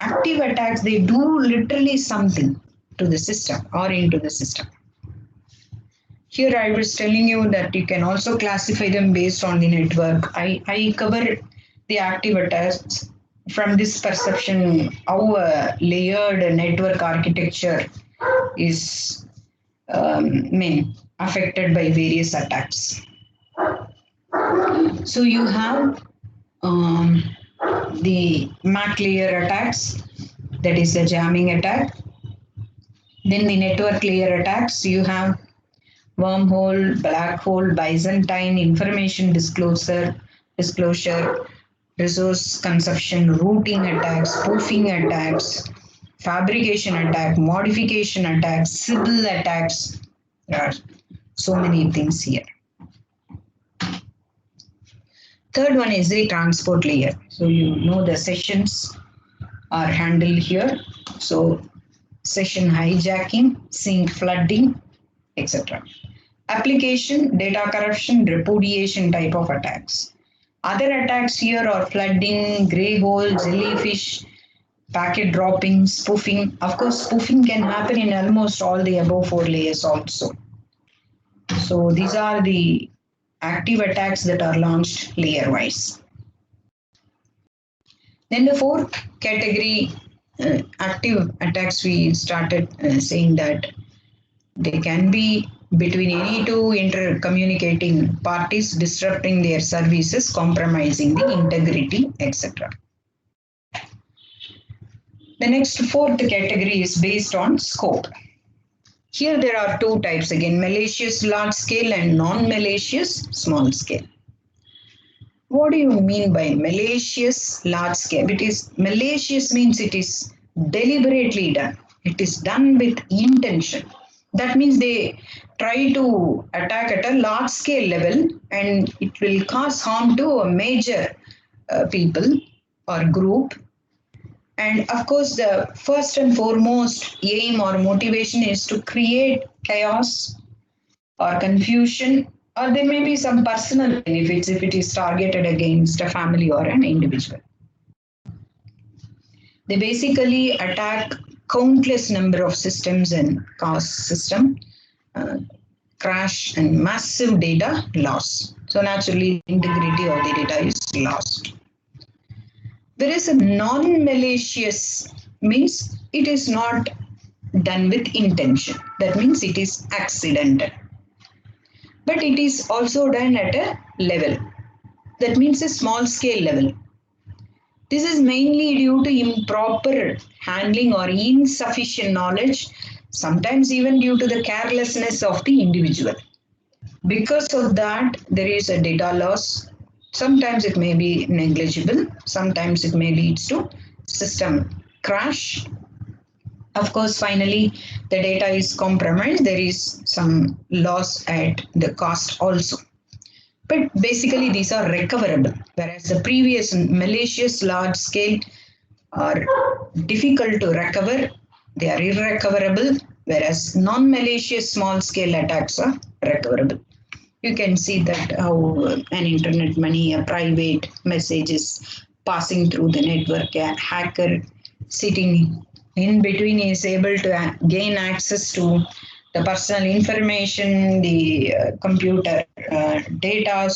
attacks, they do literally something to the system or into the system. Here I was telling you that you can also classify them based on the network. I cover the active attacks from this perception, how a layered network architecture is affected by various attacks. So you have the MAC layer attacks, that is the jamming attack. Then the network layer attacks, you have wormhole, black hole, Byzantine, information disclosure, resource consumption, routing attacks, spoofing attacks, fabrication attack, modification attacks, Sybil attacks. There are so many things here. Third one is the transport layer. So you know the sessions are handled here. So session hijacking, sync flooding, etc. Application, data corruption, repudiation type of attacks. Other attacks here are flooding, grey hole, jellyfish, packet dropping, spoofing. Of course, spoofing can happen in almost all the above 4 layers also. So these are the active attacks that are launched layer-wise. Then the fourth category, active attacks, we started saying that they can be between any two intercommunicating parties, disrupting their services, compromising the integrity, etc. The next fourth category is based on scope. Here there are two types again, malicious large scale and non-malicious small scale. What do you mean by malicious large scale? It is malicious means it is deliberately done. It is done with intention. That means they try to attack at a large scale level and it will cause harm to a major people or group. And of course, the first and foremost aim or motivation is to create chaos or confusion, or there may be some personal benefits if it is targeted against a family or an individual. They basically attack countless number of systems and cause system crash and massive data loss. So naturally, integrity of the data is lost. There is a non-malicious means it is not done with intention. That means it is accidental. But it is also done at a level. That means a small scale level. This is mainly due to improper handling or insufficient knowledge, sometimes even due to the carelessness of the individual. Because of that, there is a data loss. Sometimes it may be negligible, sometimes it may lead to system crash. Of course, finally, the data is compromised. There is some loss at the cost also. But basically, these are recoverable, whereas the previous malicious large scale are difficult to recover. They are irrecoverable, whereas non-malicious small scale attacks are recoverable. You can see that how an internet money, a private message is passing through the network. A hacker sitting in between is able to gain access to the personal information, the computer data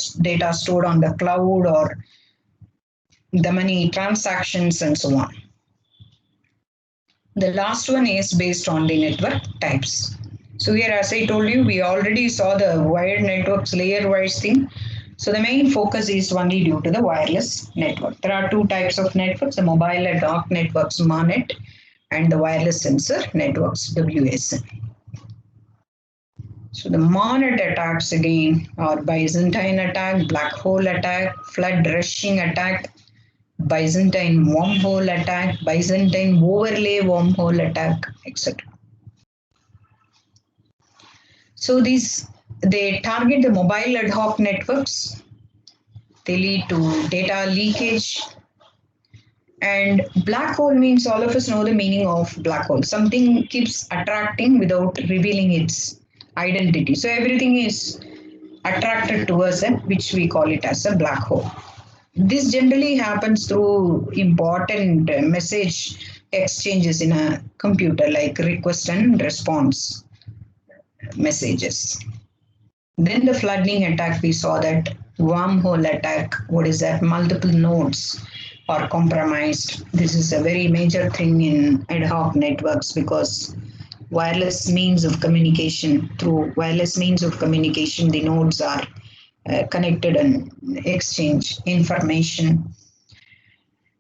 stored on the cloud, or the money transactions and so on. The last one is based on the network types. So here, as I told you, we already saw the wired networks, layer-wise thing. So the main focus is only due to the wireless network. There are two types of networks, the mobile ad hoc networks, MANET, and the wireless sensor networks, WSN. So the MANET attacks again are Byzantine attack, black hole attack, flood rushing attack, Byzantine wormhole attack, Byzantine overlay wormhole attack, etc. So they target the mobile ad hoc networks. They lead to data leakage. And black hole means all of us know the meaning of black hole. Something keeps attracting without revealing its identity. So everything is attracted towards it, which we call it as a black hole. This generally happens through important message exchanges in a computer, like request and response messages. Then the flooding attack, we saw that wormhole attack. What is that? Multiple nodes are compromised. This is a very major thing in ad hoc networks because wireless means of communication, through wireless means of communication, the nodes are connected and exchange information.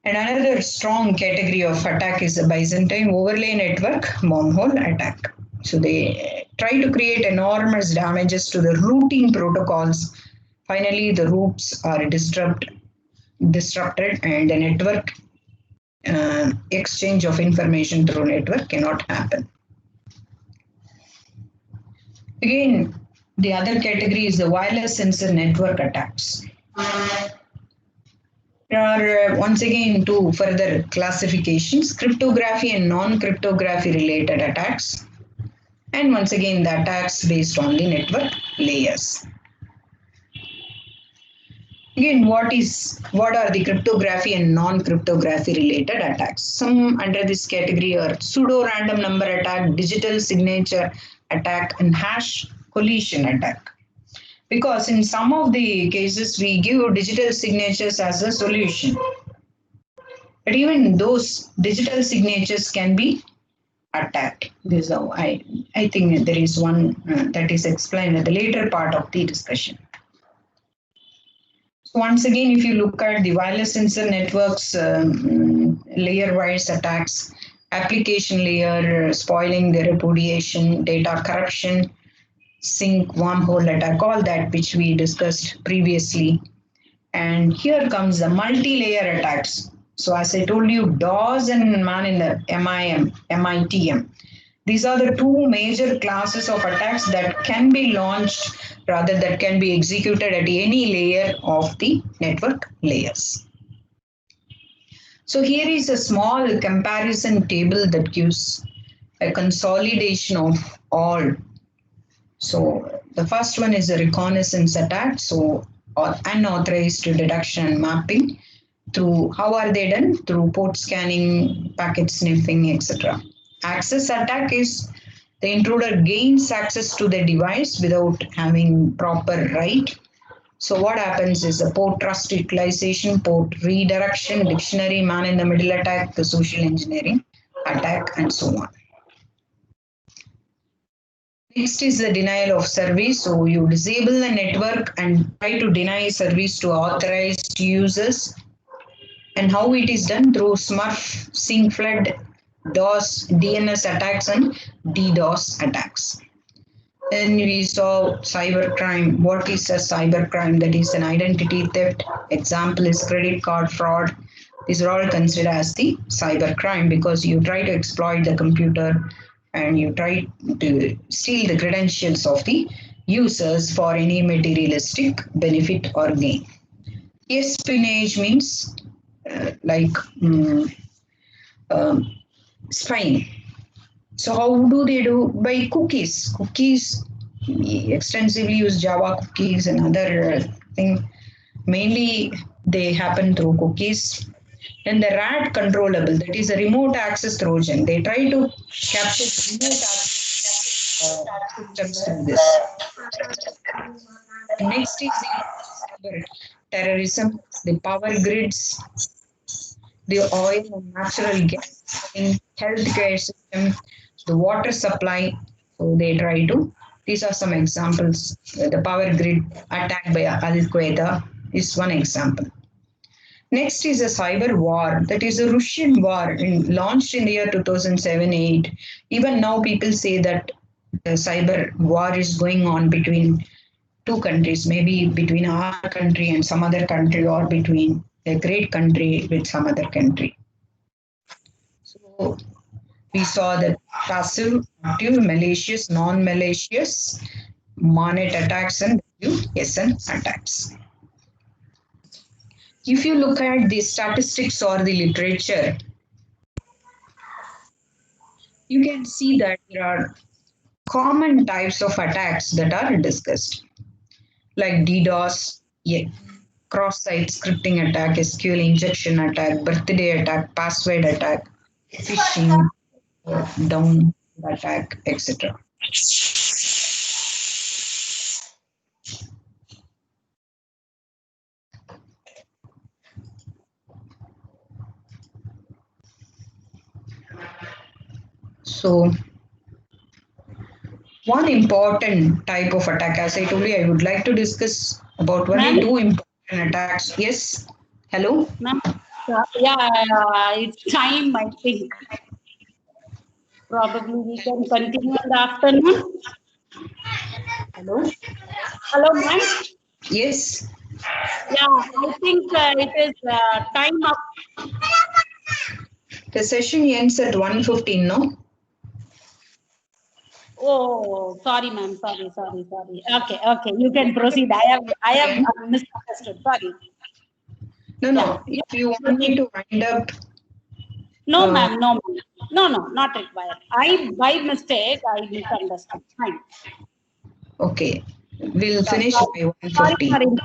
And another strong category of attack is the Byzantine overlay network wormhole attack. So they try to create enormous damages to the routing protocols. Finally, the routes are disrupted and the network exchange of information through network cannot happen. Again, the other category is the wireless sensor network attacks. There are once again two further classifications, cryptography and non-cryptography related attacks. And once again, the attacks based on the network layers. Again, what are the cryptography and non-cryptography related attacks? Some under this category are pseudo-random number attack, digital signature attack, and hash collision attack. Because in some of the cases, we give digital signatures as a solution. But even those digital signatures can be attacked. This is how I think there is one that is explained at the later part of the discussion. So once again, if you look at the wireless sensor networks, layer-wise attacks, application layer spoiling the repudiation, data corruption, sync wormhole attack, all that which we discussed previously. And here comes the multi-layer attacks. So as I told you, DOS and man in the MITM. These are the two major classes of attacks that can be launched, rather that can be executed at any layer of the network layers. So here is a small comparison table that gives a consolidation of all. So the first one is a reconnaissance attack. So unauthorized detection and mapping. Through how are they done? Through port scanning, packet sniffing, etc. Access attack is the intruder gains access to the device without having proper right. So what happens is the port trust utilization, port redirection, dictionary, man in the middle attack, the social engineering attack, and so on. Next is the denial of service. So you disable the network and try to deny service to authorized users. And how it is done? Through Smurf, sync flood, DOS, DNS attacks, and DDoS attacks. Then we saw cybercrime. What is a cybercrime? That is an identity theft. Example is credit card fraud. These are all considered as the cybercrime because you try to exploit the computer and you try to steal the credentials of the users for any materialistic benefit or gain. Espionage means spying. So how do they do? By cookies. Cookies, we extensively use Java cookies and other thing. Mainly they happen through cookies. And the RAT controllable, that is a remote access Trojan. They try to capture remote access systems through this. Next is the terrorism, the power grids, the oil and natural gas, healthcare system, the water supply. So they try to. These are some examples. The power grid attack by Al Qaeda is one example. Next is a cyber war. That is a Russian war launched in the year 2007-8. Even now, people say that the cyber war is going on between two countries, maybe between our country and some other country, or between a great country with some other country. So we saw that passive, active, malicious, non-malicious, Monet attacks, and SN attacks. If you look at the statistics or the literature, you can see that there are common types of attacks that are discussed, like DDoS, cross-site scripting attack, SQL injection attack, birthday attack, password attack, phishing, down attack, etc. So one important type of attack, as I told you, I would like to discuss about only two important attacks. Yes. Hello? It's time, I think. Probably we can continue in the afternoon. Hello? Hello, ma'am? Yes. Yeah, I think it is time up. The session ends at 1:15, no? Oh, sorry, ma'am. Sorry. Okay. You can proceed. I have misunderstood. Sorry. No. If you want me to wind up. No, ma'am. No, not required. By mistake, I misunderstood. Fine. Okay. We'll finish by 1:15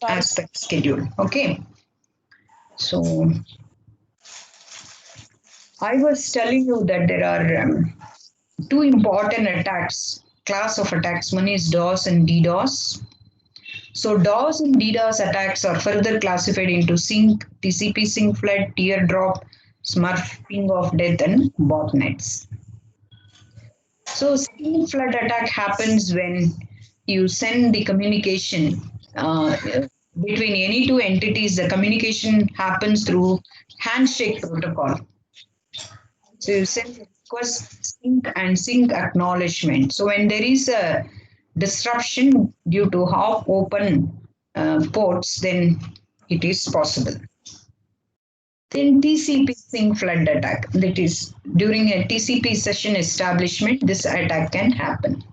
as per schedule. Okay. So I was telling you that there are two important attacks, class of attacks. One is DOS and DDoS. So DOS and DDoS attacks are further classified into sync, TCP sync flood, teardrop, smurfing of death, and botnets. So sync flood attack happens when you send the communication between any two entities. The communication happens through handshake protocol. So you send request sync and sync acknowledgement. So when there is a disruption due to half open ports, then it is possible. Then TCP sync flood attack. That is during a TCP session establishment, this attack can happen.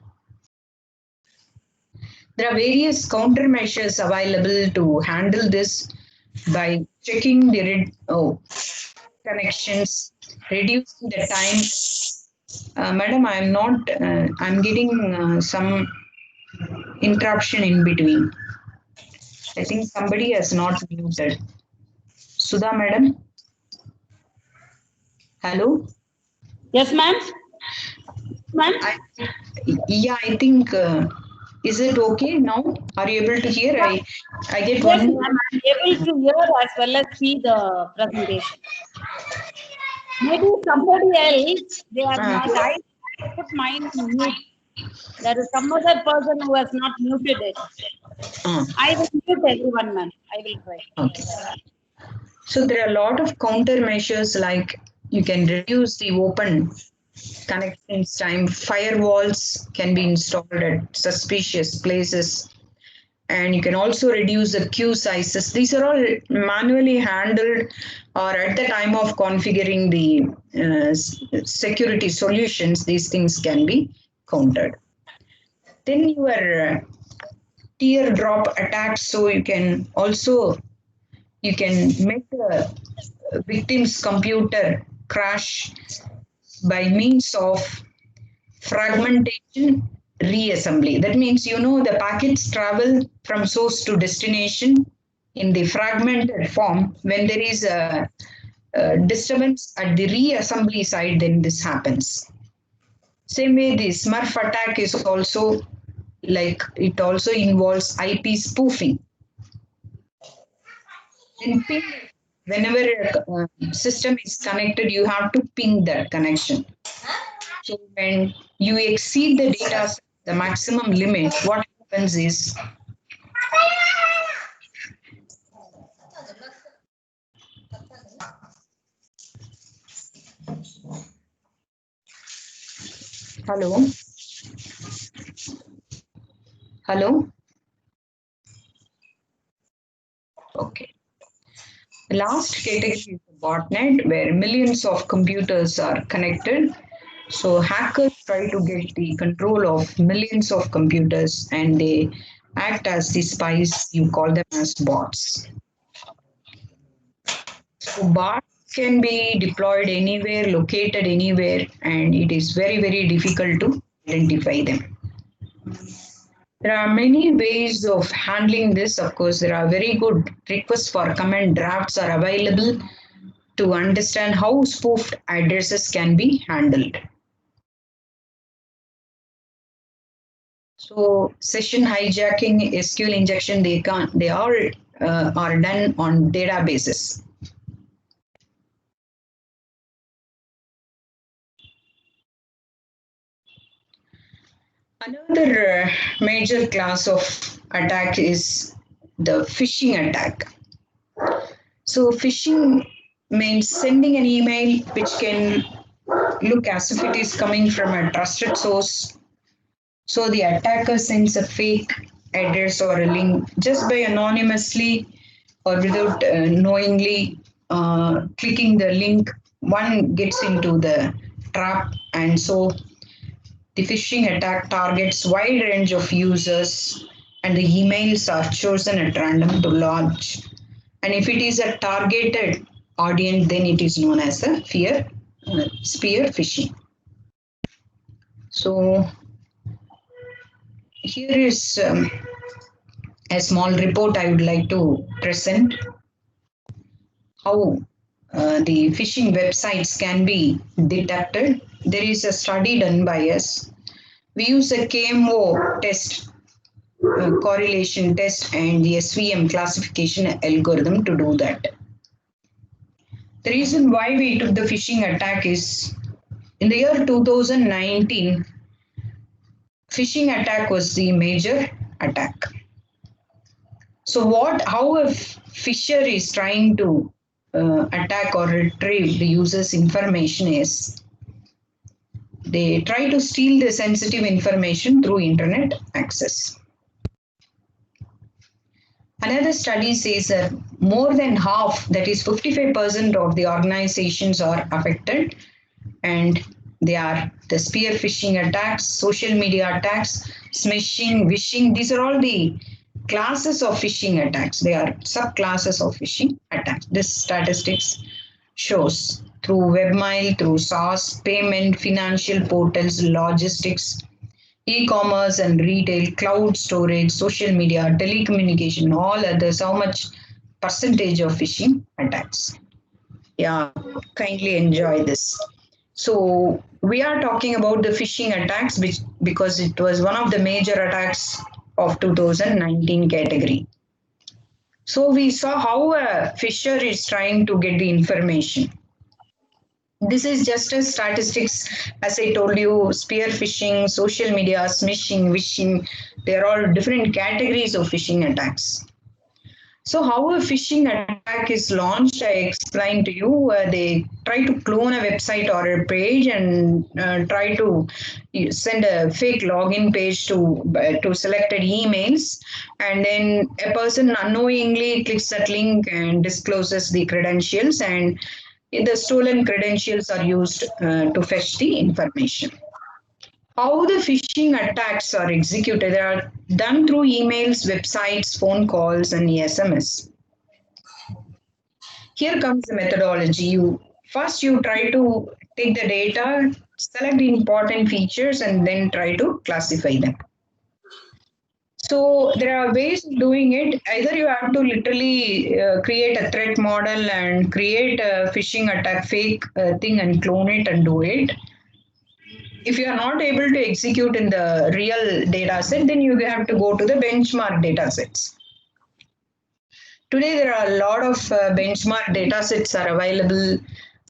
There are various countermeasures available to handle this by checking the connections, reducing the time. Madam, I'm not, I'm getting some interruption in between. I think somebody has not muted. Sudha, madam? Hello? Yes, ma'am. Ma'am? Yeah, I think, is it okay now? Are you able to hear? I get Yes, one. ma'am. I'm able to hear as well as see the presentation. Maybe somebody else, they have not, I put mine on mute. There is some other person who has not muted it. I will mute everyone, ma'am. I will try. Okay. So there are a lot of countermeasures like you can reduce the open connections time. Firewalls can be installed at suspicious places. And you can also reduce the queue sizes. These are all manually handled or at the time of configuring the security solutions, these things can be countered. Then your teardrop attacks, so you can make the victim's computer crash by means of fragmentation reassembly. That means, the packets travel from source to destination in the fragmented form. When there is a disturbance at the reassembly side, then this happens. Same way, the Smurf attack is also it also involves IP spoofing. And ping, whenever a system is connected, you have to ping that connection. So when you exceed the data, the maximum limit, what happens is hello? Hello? Okay. The last category is the botnet, where millions of computers are connected. So hackers try to get the control of millions of computers and they act as the spies. You call them as bots. So bots can be deployed anywhere, located anywhere, and it is very, very difficult to identify them. There are many ways of handling this. Of course, there are very good requests for command drafts are available to understand how spoofed addresses can be handled. So session hijacking, SQL injection, they all are done on databases. Another major class of attack is the phishing attack. So phishing means sending an email which can look as if it is coming from a trusted source. So the attacker sends a fake address or a link just by anonymously or without knowingly clicking the link. One gets into the trap, and so the phishing attack targets wide range of users and the emails are chosen at random to launch. And if it is a targeted audience, then it is known as a spear phishing. So here is a small report I would like to present how the phishing websites can be detected. There is a study done by us. We use a KMO test correlation test and the SVM classification algorithm to do that. The reason why we took the phishing attack is in the year 2019, phishing attack was the major attack. So how a phisher is trying to attack or retrieve the user's information is they try to steal the sensitive information through internet access. Another study says that more than half, that is 55% of the organizations are affected, and they are the spear phishing attacks, social media attacks, smishing, wishing. These are all the classes of phishing attacks. They are subclasses of phishing attacks. This statistics shows through webmail, through SaaS, payment, financial portals, logistics, e-commerce and retail, cloud storage, social media, telecommunication, all others, how much percentage of phishing attacks. Yeah, kindly enjoy this. So we are talking about the phishing attacks because it was one of the major attacks of 2019 category. So we saw how a phisher is trying to get the information. This is just a statistics, as I told you, spear phishing, social media, smishing, wishing, they're all different categories of phishing attacks. So how a phishing attack is launched, I explained to you, they try to clone a website or a page and try to send a fake login page to selected emails, and then a person unknowingly clicks that link and discloses the credentials, and the stolen credentials are used to fetch the information. How the phishing attacks are executed, they are done through emails, websites, phone calls, and SMS. Here comes the methodology. First you try to take the data, select the important features, and then try to classify them. So there are ways of doing it. Either you have to literally create a threat model and create a phishing attack fake thing and clone it and do it. If you are not able to execute in the real data set, then you have to go to the benchmark data sets. Today, there are a lot of benchmark data sets are available.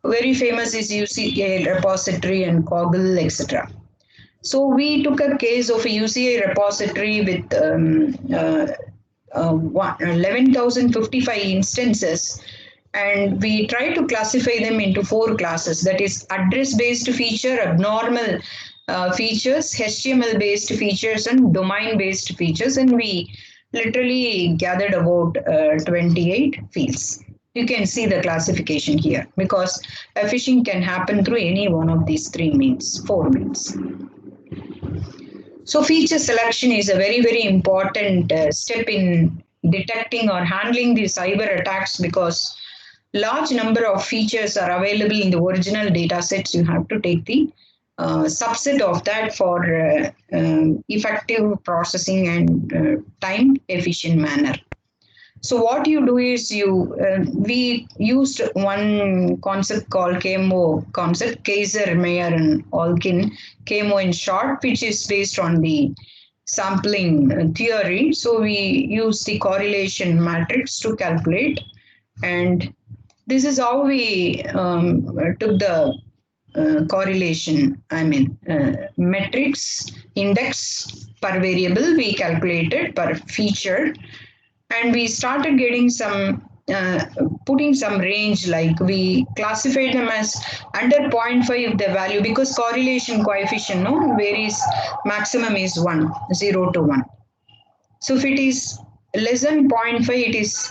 Very famous is UCA repository and Coggle, etc. So we took a case of a UCA repository with 11,055 instances, and we try to classify them into 4 classes. That is address-based feature, abnormal features, HTML-based features, and domain-based features. And we literally gathered about 28 fields. You can see the classification here because phishing can happen through any one of these 4 means. So feature selection is a very, very important step in detecting or handling the cyber attacks because large number of features are available in the original data sets. You have to take the subset of that for effective processing and time efficient manner. So what you do is we used one concept called KMO concept, Kaiser, Meyer and Olkin, KMO in short, which is based on the sampling theory. So we use the correlation matrix to calculate, and this is how we took the correlation, metrics index per variable we calculated per feature, and we started getting some putting some range, like we classified them as under 0.5 the value because correlation coefficient varies, maximum is 1, 0 to 1. So if it is less than 0.5, it is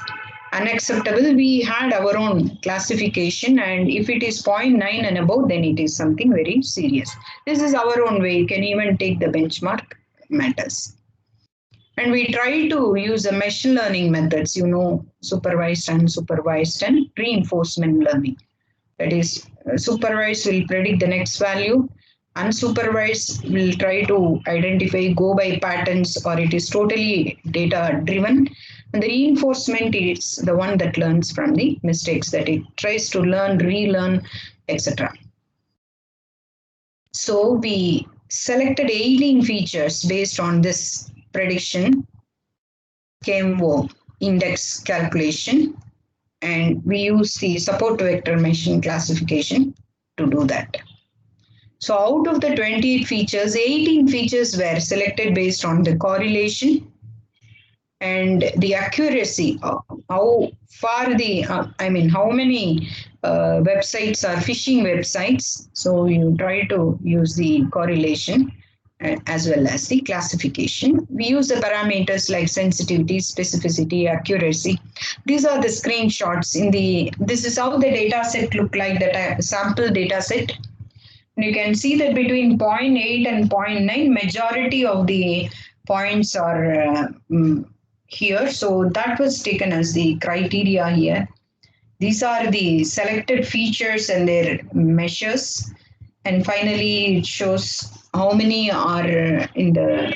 unacceptable. We had our own classification, and if it is 0.9 and above, then it is something very serious. This is our own way. You can even take the benchmark matters. And we try to use the machine learning methods, supervised, unsupervised, and reinforcement learning. That is, supervised will predict the next value. Unsupervised will try to identify, go by patterns, or it is totally data driven. And the reinforcement is the one that learns from the mistakes, that it tries to learn, relearn, etc. So we selected 18 features based on this prediction, KMO index calculation, and we use the support vector machine classification to do that. So out of the 28 features, 18 features were selected based on the correlation and the accuracy, how far the, how many websites are phishing websites. So you try to use the correlation as well as the classification. We use the parameters like sensitivity, specificity, accuracy. These are the screenshots in the, this is how the data set look like, that sample data set. You can see that between 0.8 and 0.9, majority of the points are here. So that was taken as the criteria here. These are the selected features and their measures. And finally, it shows how many are in the,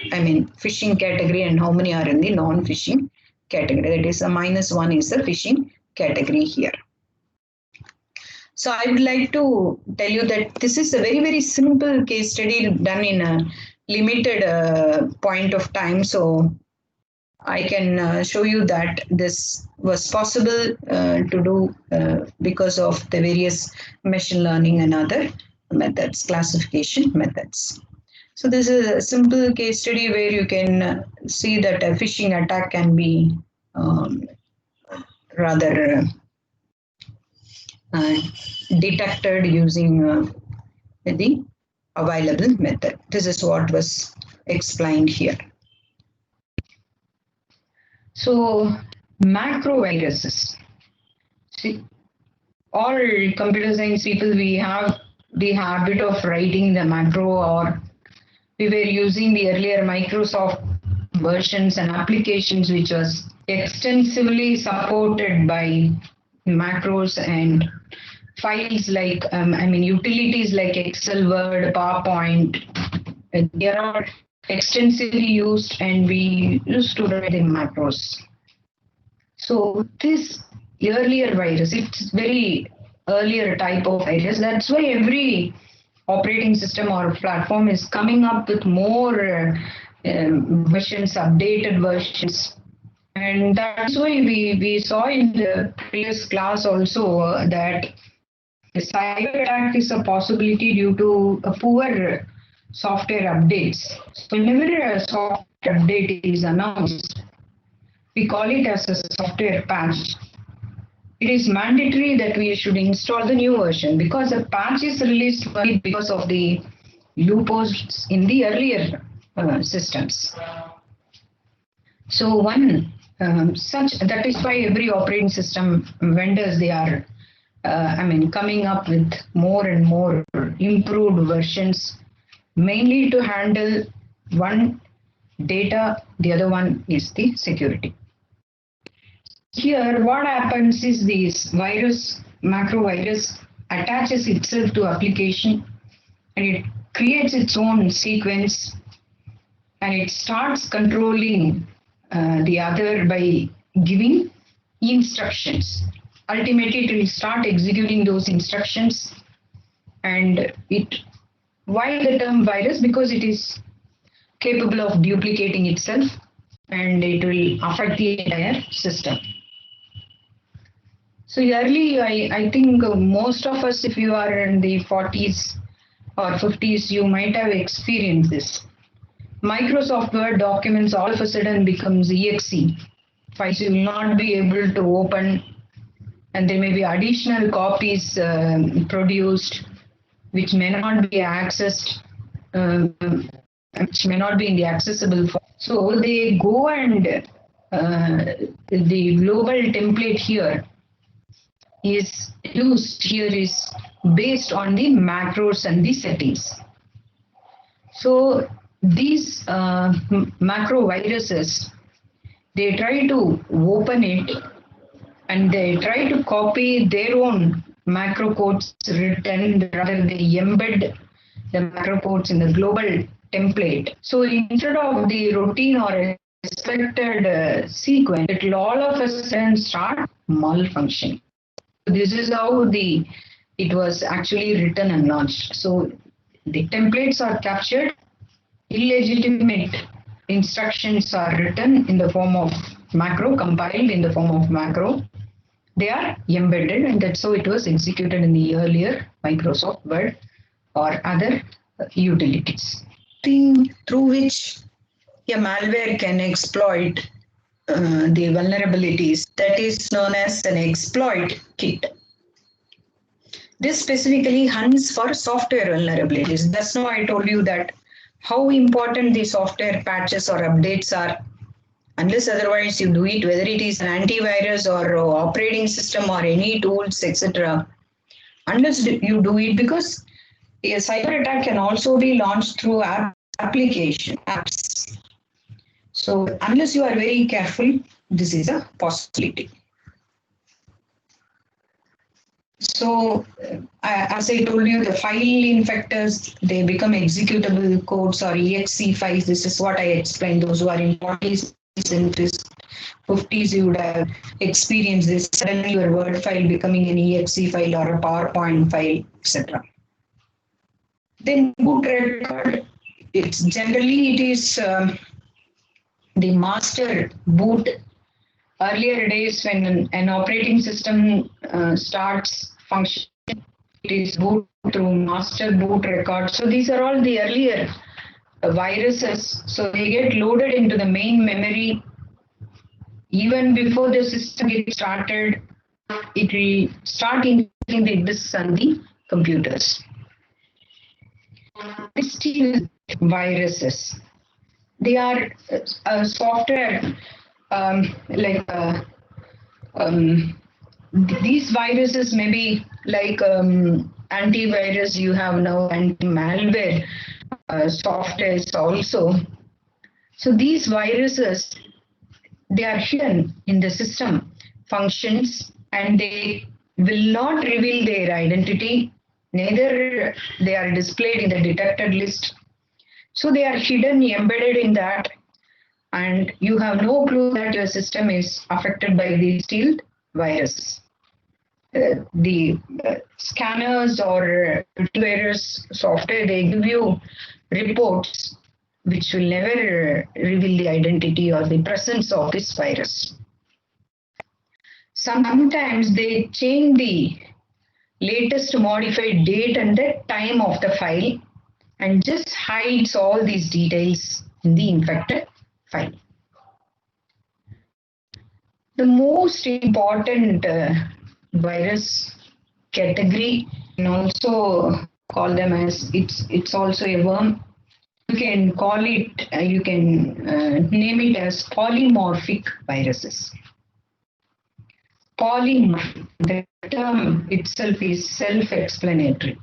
phishing category and how many are in the non-phishing category. That is a -1 is the phishing category here. So I would like to tell you that this is a very, very simple case study done in a limited point of time. So I can show you that this was possible to do because of the various machine learning and other methods, classification methods. So this is a simple case study where you can see that a phishing attack can be rather detected using the available method. This is what was explained here. So macro viruses. See, all computer science people, we have the habit of writing the macro, or we were using the earlier Microsoft versions and applications which was extensively supported by macros and files like, utilities like Excel, Word, PowerPoint. They are extensively used and we used to write in macros. So this earlier virus, it's very earlier type of virus. That's why every operating system or platform is coming up with more versions, updated versions. And that's why we saw in the previous class also that the cyber attack is a possibility due to a poor software updates. So whenever a software update is announced, we call it as a software patch. It is mandatory that we should install the new version because the patch is released only because of the loopholes in the earlier systems. So one such, that is why every operating system vendors, they are coming up with more and more improved versions, mainly to handle one data, the other one is the security. Here what happens is this virus, macro virus, attaches itself to application and it creates its own sequence and it starts controlling the other by giving instructions. Ultimately, it will start executing those instructions. And it, why the term virus? Because it is capable of duplicating itself and it will affect the entire system. So early, I think most of us, if you are in the 40s or 50s, you might have experienced this. Microsoft Word documents all of a sudden becomes exe files you will not be able to open, and there may be additional copies produced which may not be accessed, which may not be in the accessible form. So they go and the global template here is used here is based on the macros and the settings. So these macro viruses, they try to open it and they try to copy their own macro codes written, rather they embed the macro codes in the global template. So instead of the routine or expected sequence, it will all of a sudden start malfunctioning. This is how it was actually written and launched. So the templates are captured, illegitimate instructions are written in the form of macro, compiled in the form of macro. They are embedded, and that's how it was executed in the earlier Microsoft Word or other utilities. Thing through which a malware can exploit the vulnerabilities, that is known as an exploit kit. This specifically hunts for software vulnerabilities. That's why I told you that how important the software patches or updates are. Unless otherwise you do it, whether it is an antivirus or operating system or any tools, etc. Unless you do it, because a cyber attack can also be launched through apps. So unless you are very careful, this is a possibility. So as I told you, the file infectors, they become executable codes or exe files. This is what I explained. Those who are in 40s and 50s, you would have experienced this. Suddenly your Word file becoming an exe file or a PowerPoint file, etc. Then boot record, it is the master boot. Earlier days, when an operating system starts function, it is boot through master boot record. So these are all the earlier viruses. So they get loaded into the main memory even before the system gets started. It will start including the disks and the computers. Still viruses. They are software these viruses may be like antivirus. You have now anti-malware softwares also. So these viruses, they are hidden in the system functions, and they will not reveal their identity. Neither they are displayed in the detected list. So they are hidden, embedded in that, and you have no clue that your system is affected by the stealth virus. The scanners or virus software, they give you reports which will never reveal the identity or the presence of this virus. Sometimes they change the latest modified date and the time of the file and just hides all these details in the infected file. The most important virus category, and also call them as it's also a worm. You can call it, you can name it as polymorphic viruses. Polymorphic, the term itself is self-explanatory.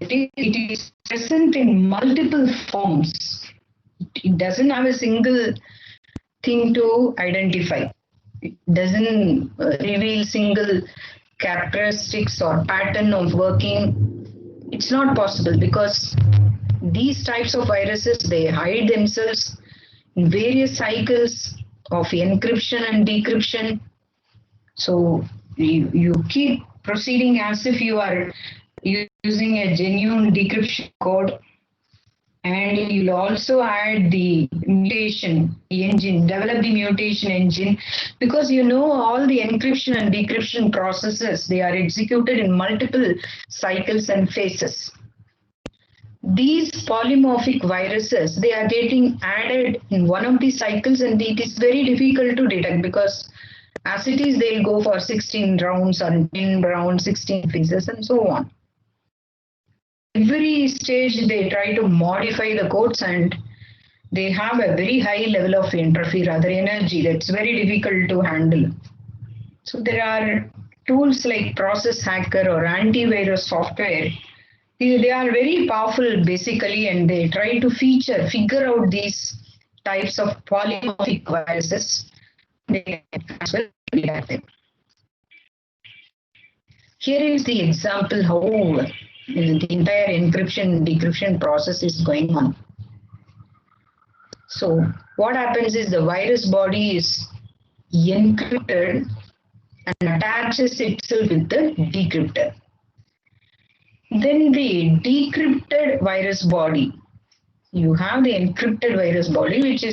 It is present in multiple forms. It doesn't have a single thing to identify. It doesn't reveal single characteristics or pattern of working. It's not possible because these types of viruses, they hide themselves in various cycles of encryption and decryption. So you keep proceeding as if you are using a genuine decryption code, and you'll also add the mutation engine, develop the mutation engine, because you know all the encryption and decryption processes, they are executed in multiple cycles and phases. These polymorphic viruses, they are getting added in one of the cycles, and it is very difficult to detect because as it is, they'll go for 16 rounds or 10 rounds, 16 phases, and so on. Every stage they try to modify the codes, and they have a very high level of entropy, rather energy, that's very difficult to handle. So there are tools like Process Hacker or antivirus software. They are very powerful basically, and they try to figure out these types of polymorphic viruses. They as well detect them. Here is the example how the entire encryption decryption process is going on. So what happens is the virus body is encrypted and attaches itself with the decryptor. Then the decrypted virus body You have the encrypted virus body, which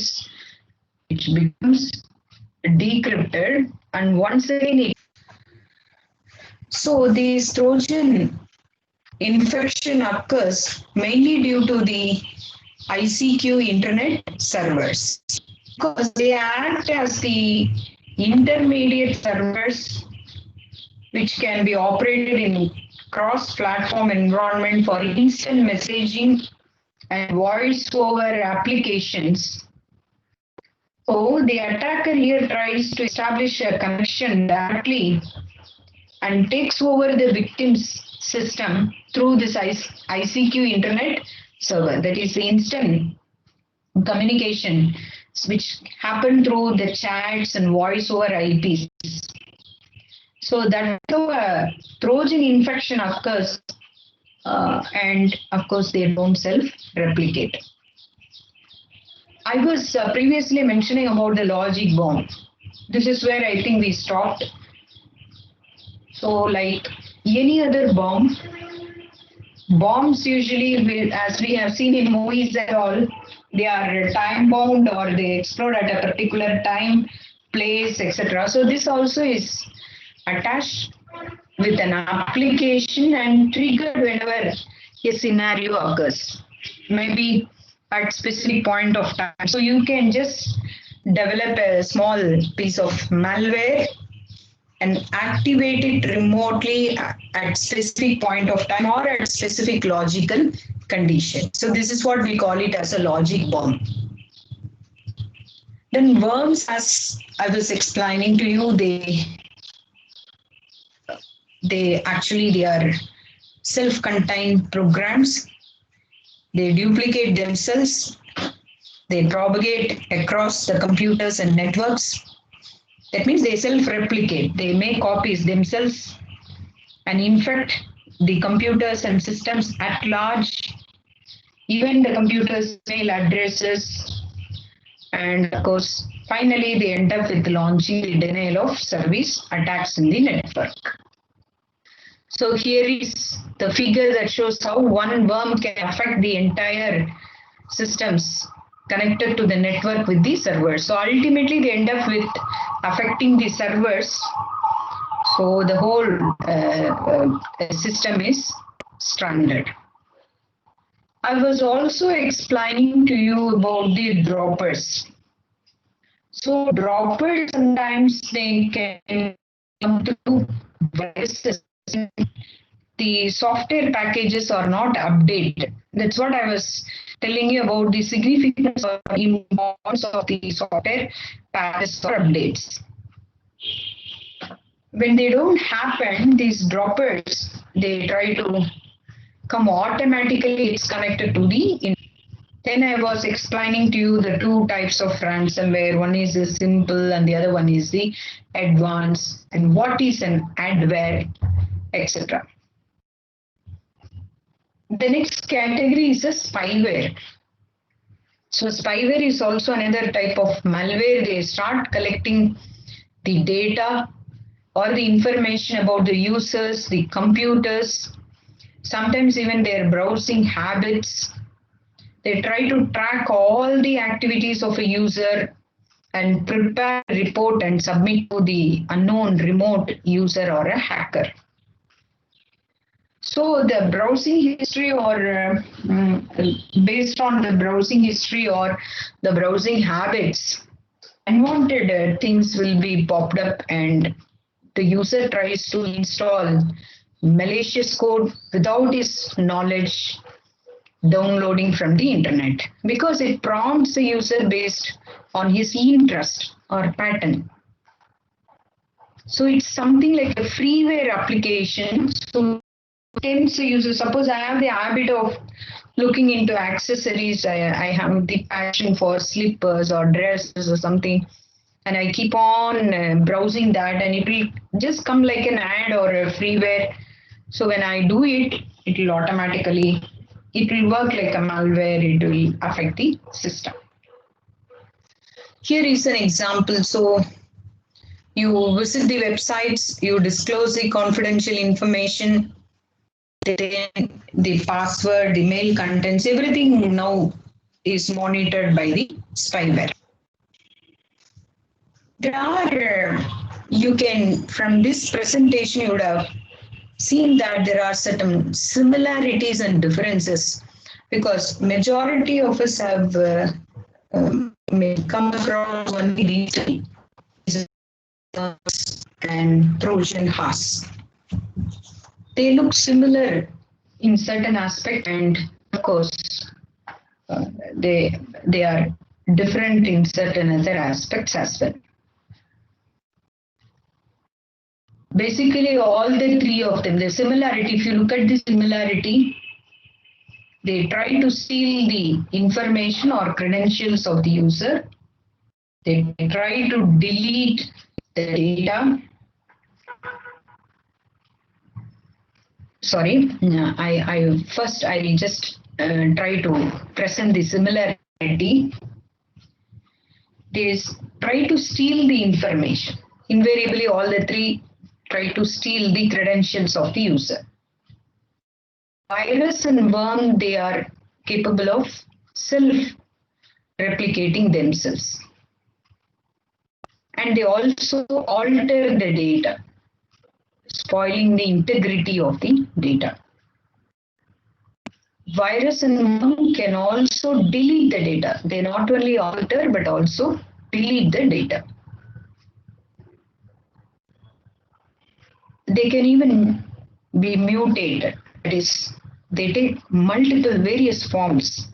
becomes decrypted, and once again so this Trojan infection occurs mainly due to the ICQ internet servers because they act as the intermediate servers which can be operated in cross-platform environment for instant messaging and voice over applications. So the attacker here tries to establish a connection directly and takes over the victim's system through this ICQ internet server. That is the instant communication which happen through the chats and voice over IPs. So that's how a Trojan infection occurs, and of course they don't self-replicate. I was previously mentioning about the logic bomb. This is where I think we stopped. So like any other bomb, bombs usually will, as we have seen in movies and all, they are time bound or they explode at a particular time, place, etc. So this also is attached with an application and triggered whenever a scenario occurs, maybe at specific point of time. So you can just develop a small piece of malware and activate it remotely at specific point of time or at specific logical condition. So this is what we call it as a logic bomb. Then worms, as I was explaining to you, they are self-contained programs. They duplicate themselves. They propagate across the computers and networks. That means they self-replicate. They make copies themselves and infect the computers and systems at large, even the computers' mail addresses. And of course, finally, they end up with launching the denial of service attacks in the network. So here is the figure that shows how one worm can affect the entire systems connected to the network with the servers. So ultimately they end up with affecting the servers. So the whole system is stranded. I was also explaining to you about the droppers. So droppers sometimes they can come to viruses. The software packages are not updated. That's what I was telling you about the significance or importance of the software packages or updates. When they don't happen, these droppers, they try to come automatically, it's connected to the. Then I was explaining to you the two types of ransomware. One is the simple and the other one is the advanced, and what is an adware, etc. The next category is a spyware. So spyware is also another type of malware. They start collecting the data or the information about the users, the computers, sometimes even their browsing habits. They try to track all the activities of a user and prepare a report and submit to the unknown remote user or a hacker. So the browsing history or based on the browsing history or the browsing habits, unwanted things will be popped up and the user tries to install malicious code without his knowledge, downloading from the internet because it prompts the user based on his interest or pattern. So it's something like a freeware application. So tends to use, suppose I have the habit of looking into accessories, I have the passion for slippers or dresses or something, and I keep on browsing that and it will just come like an ad or a freeware. So when I do it, it will automatically, it will work like a malware, it will affect the system. Here is an example. So you visit the websites, you disclose the confidential information, the password, the mail contents, everything now is monitored by the spyware. There are, you can, from this presentation, you would have seen that there are certain similarities and differences because majority of us have may come across only recently and Trojan horse. They look similar in certain aspects, and of course, they are different in certain other aspects as well. Basically, all the three of them, the similarity, if you look at the similarity, they try to steal the information or credentials of the user. They try to delete the data. Sorry, I will just try to present the similarity. They try to steal the information. Invariably, all the three try to steal the credentials of the user. Virus and worm, they are capable of self-replicating themselves. And they also alter the data, spoiling the integrity of the data. Virus and worm can also delete the data. They not only alter but also delete the data. They can even be mutated. That is, they take multiple various forms.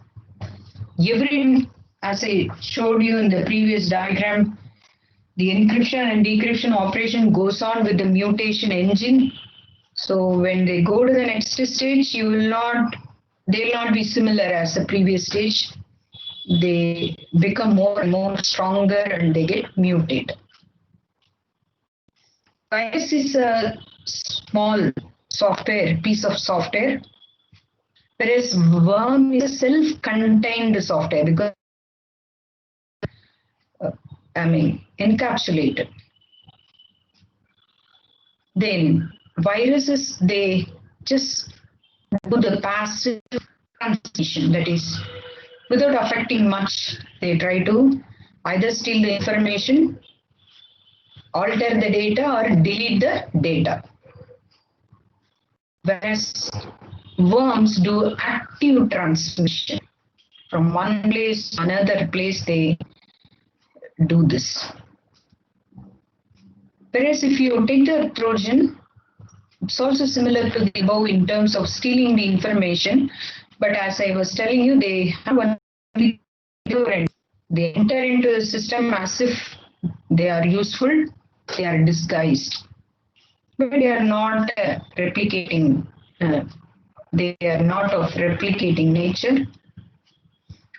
As I showed you in the previous diagram, the encryption and decryption operation goes on with the mutation engine. So when they go to the next stage, they will not be similar as the previous stage. They become more and more stronger and they get mutated. Virus is a small piece of software, whereas worm is a self-contained software because encapsulated. Then viruses, they just do the passive transmission, that is, without affecting much, they try to either steal the information, alter the data, or delete the data. Whereas worms do active transmission. From one place to another place, they do this. Whereas if you take the Trojan, it's also similar to the above in terms of stealing the information. But as I was telling you, they have only different. They enter into the system as if they are useful, they are disguised. But they are not replicating, they are not of replicating nature.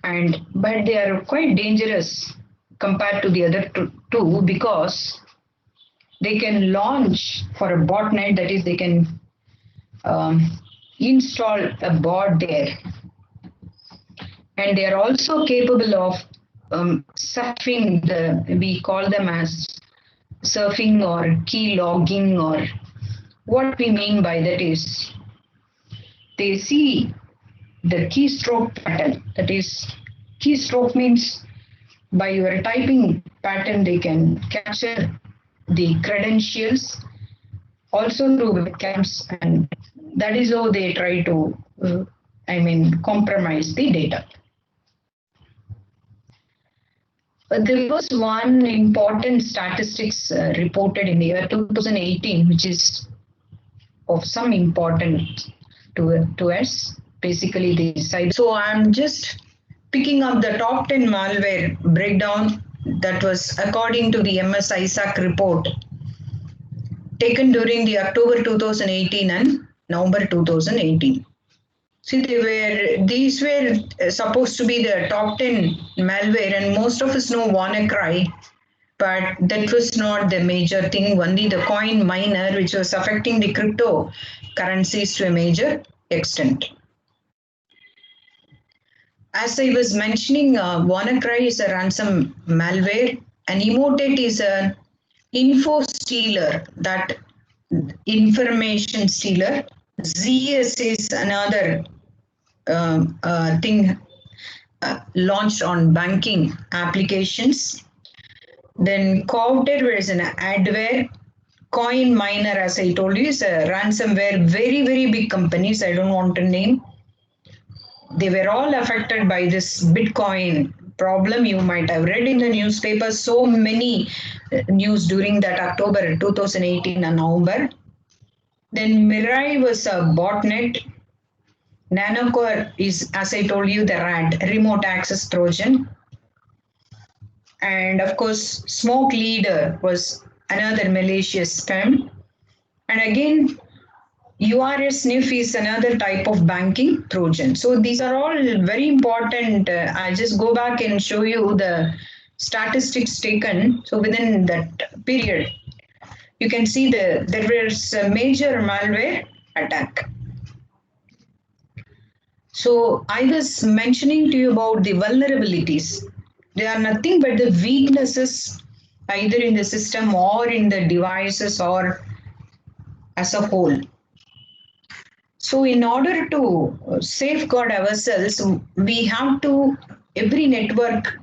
But they are quite dangerous compared to the other two because they can launch for a botnet, that is, they can install a bot there. And they are also capable of surfing we call them as surfing or key logging, or what we mean by that is they see the keystroke pattern. That is, keystroke means by your typing pattern, they can capture the credentials also through webcams, and that is how they try to, compromise the data. But there was one important statistics reported in the year 2018, which is of some importance to us, basically the cyber. So I'm just picking up the top 10 malware breakdown that was according to the MS ISAC report taken during the October 2018 and November 2018. See, these were supposed to be the top 10 malware, and most of us know WannaCry, but that was not the major thing. Only the coin miner, which was affecting the cryptocurrencies to a major extent. As I was mentioning, WannaCry is a ransom malware, and Emotet is an info stealer, that information stealer. ZS is another thing launched on banking applications. Then Cowter is an adware. Coin Miner, as I told you, is a ransomware. Very, very big companies. I don't want to name. They were all affected by this Bitcoin problem. You might have read in the newspaper so many news during that October 2018 and November. Then Mirai was a botnet. Nanocore is, as I told you, the RAT, remote access Trojan. And of course, Smoke Leader was another malicious term. And again, URS sniff is another type of banking Trojan. So these are all very important. I'll just go back and show you the statistics taken. So within that period, you can see there was a major malware attack. So I was mentioning to you about the vulnerabilities. They are nothing but the weaknesses either in the system or in the devices or as a whole. So in order to safeguard ourselves, we have to, every network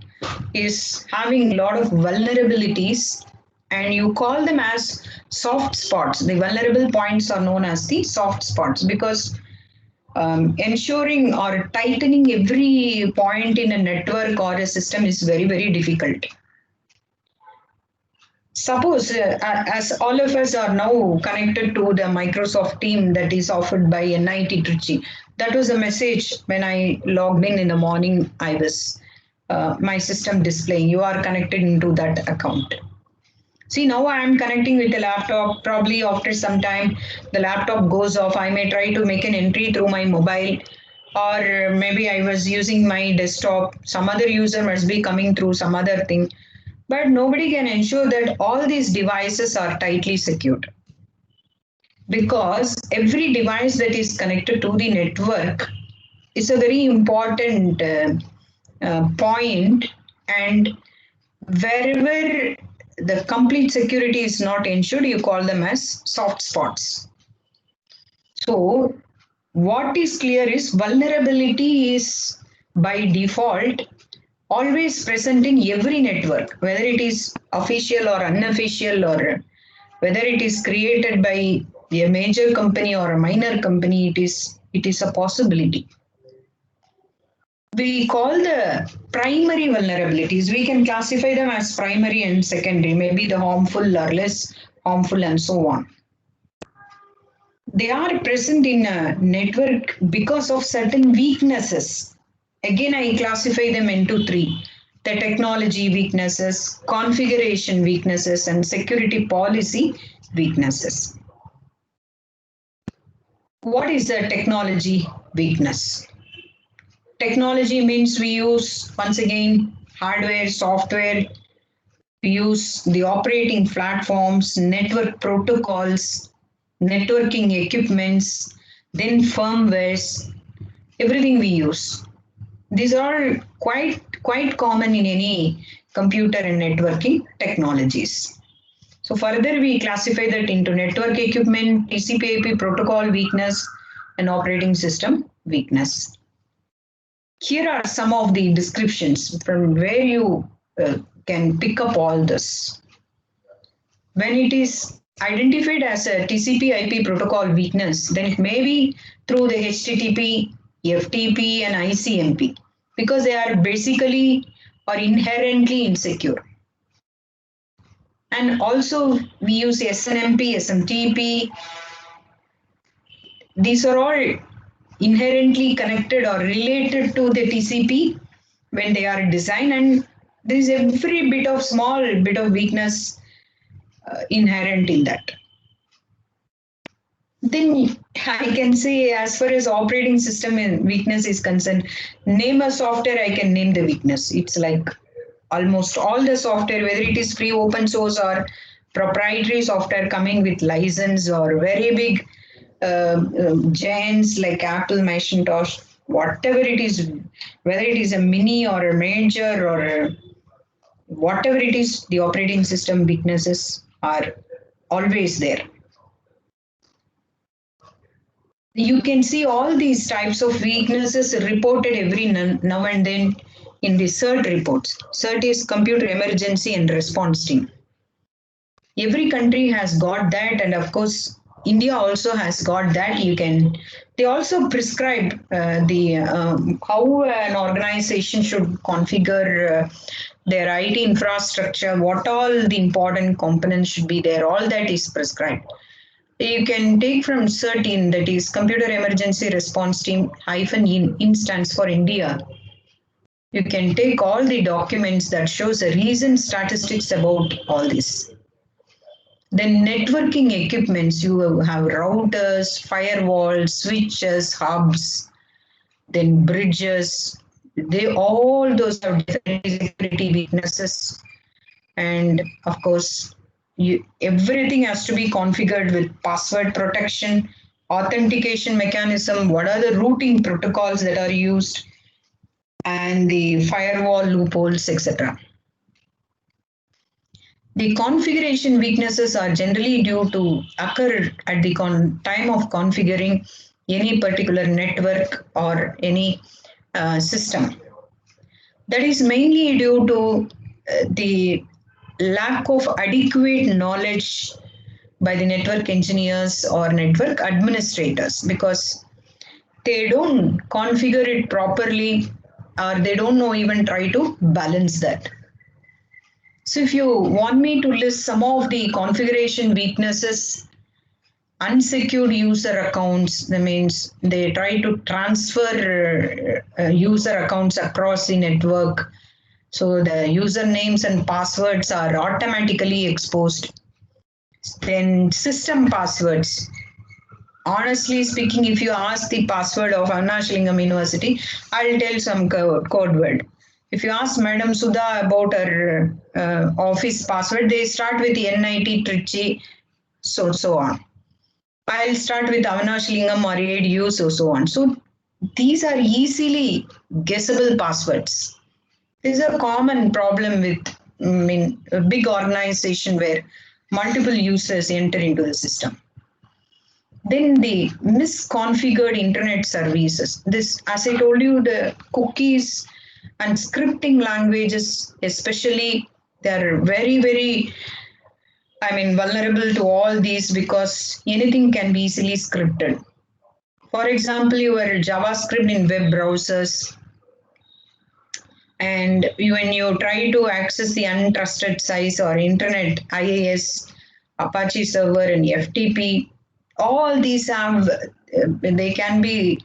is having a lot of vulnerabilities and you call them as soft spots. The vulnerable points are known as the soft spots because ensuring or tightening every point in a network or a system is very, very difficult. Suppose, as all of us are now connected to the Microsoft team that is offered by NIT Trichy, that was a message when I logged in the morning. I was my system displaying, you are connected into that account. See, now I am connecting with the laptop. Probably after some time, the laptop goes off. I may try to make an entry through my mobile, or maybe I was using my desktop. Some other user must be coming through some other thing. But nobody can ensure that all these devices are tightly secured. Because every device that is connected to the network is a very important point, and wherever the complete security is not ensured, you call them as soft spots. So what is clear is vulnerability is by default always present in every network, whether it is official or unofficial, or whether it is created by a major company or a minor company, it is a possibility. We call the primary vulnerabilities, we can classify them as primary and secondary, maybe the harmful or less harmful and so on. They are present in a network because of certain weaknesses. Again, I classify them into three: the technology weaknesses, configuration weaknesses, and security policy weaknesses. What is the technology weakness? Technology means we use, once again, hardware, software, we use the operating platforms, network protocols, networking equipments, then firmwares, everything we use. These are quite common in any computer and networking technologies. So further we classify that into network equipment, TCP/IP protocol weakness, and operating system weakness. Here are some of the descriptions from where you can pick up all this. When it is identified as a TCP/IP protocol weakness, then it may be through the HTTP, FTP, and ICMP, because they are basically or inherently insecure. And also we use SNMP, SMTP. These are all inherently connected or related to the TCP when they are designed, and there is every bit of small bit of weakness inherent in that. Then I can say, as far as operating system weakness is concerned, name a software, I can name the weakness. It's like almost all the software, whether it is free, open source, or proprietary software coming with license, or very big giants like Apple, Macintosh, whatever it is, whether it is a mini or a major or whatever it is, the operating system weaknesses are always there. You can see all these types of weaknesses reported every now and then in the CERT reports. CERT is Computer Emergency and Response Team. Every country has got that, and of course, India also has got that. They also prescribe how an organization should configure their IT infrastructure, what all the important components should be there. All that is prescribed. You can take from CERT-IN, that is Computer Emergency Response Team -in stands for India. You can take all the documents that shows the recent statistics about all this. Then networking equipments, you have routers, firewalls, switches, hubs, then bridges. All those have different security weaknesses. And of course, everything has to be configured with password protection, authentication mechanism, what are the routing protocols that are used, and the firewall loopholes, etc. The configuration weaknesses are generally due to occur at the time of configuring any particular network or any system. That is mainly due to the lack of adequate knowledge by the network engineers or network administrators, because they don't configure it properly, or they don't know even try to balance that. So if you want me to list some of the configuration weaknesses, unsecured user accounts, that means they try to transfer user accounts across the network. So the usernames and passwords are automatically exposed. Then system passwords. Honestly speaking, if you ask the password of Annashalingam University, I'll tell some code word. If you ask Madam Sudha about her office password, they start with NIT Trichy, so on. I'll start with Avanashalingam or ADU, so on. So these are easily guessable passwords. This is a common problem with a big organization where multiple users enter into the system. Then the misconfigured internet services. This, as I told you, the cookies and scripting languages, especially, they're very, very, vulnerable to all these, because anything can be easily scripted. For example, your JavaScript in web browsers, and when you try to access the untrusted sites or internet, IIS, Apache server, and FTP, all these have, they can be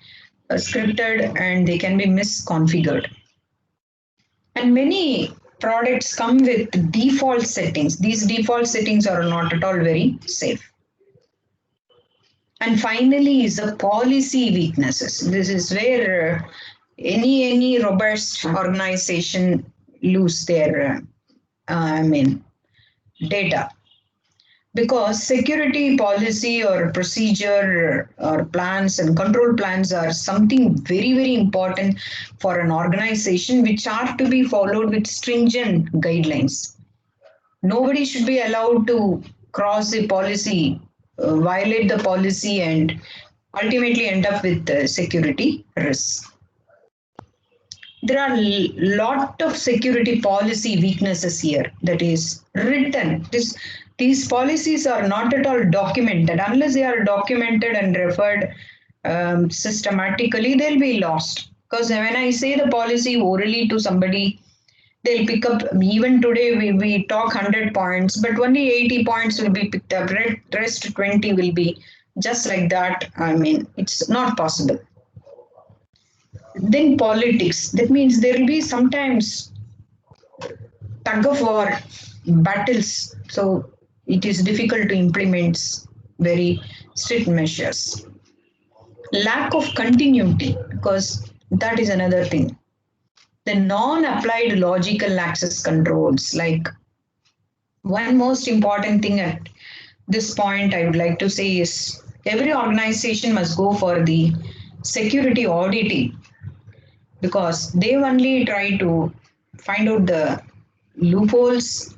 scripted and they can be misconfigured. And many products come with default settings. These default settings are not at all very safe. And finally is the policy weaknesses. This is where any robust organization lose their data, because security policy or procedure or plans and control plans are something very, very important for an organization, which are to be followed with stringent guidelines. Nobody should be allowed to cross the policy, violate the policy, and ultimately end up with security risks. There are a lot of security policy weaknesses here that is written. These policies are not at all documented. Unless they are documented and referred systematically, they'll be lost. Because when I say the policy orally to somebody, they'll pick up. Even today, we talk 100 points, but only 80 points will be picked up. Rest 20 will be just like that. It's not possible. Then politics. That means there will be sometimes tug of war battles. So it is difficult to implement very strict measures. Lack of continuity, because that is another thing. The non-applied logical access controls, like one most important thing at this point I would like to say is every organization must go for the security auditing, because they only try to find out the loopholes,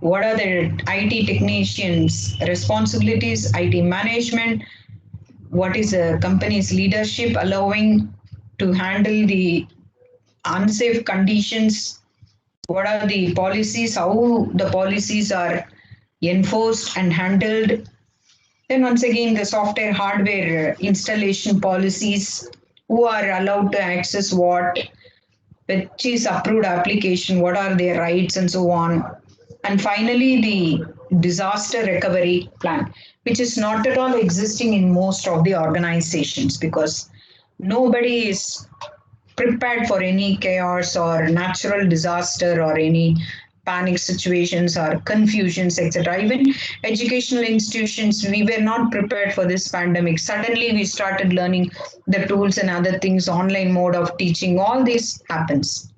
what are the IT technicians' responsibilities, IT management, what is the company's leadership allowing to handle the unsafe conditions, what are the policies, how the policies are enforced and handled. Then once again, the software hardware installation policies, who are allowed to access what, which is approved application, what are their rights and so on. And finally, the disaster recovery plan, which is not at all existing in most of the organizations because nobody is prepared for any chaos or natural disaster or any panic situations or confusions, etc. Even educational institutions, we were not prepared for this pandemic. Suddenly, we started learning the tools and other things, online mode of teaching. All this happens.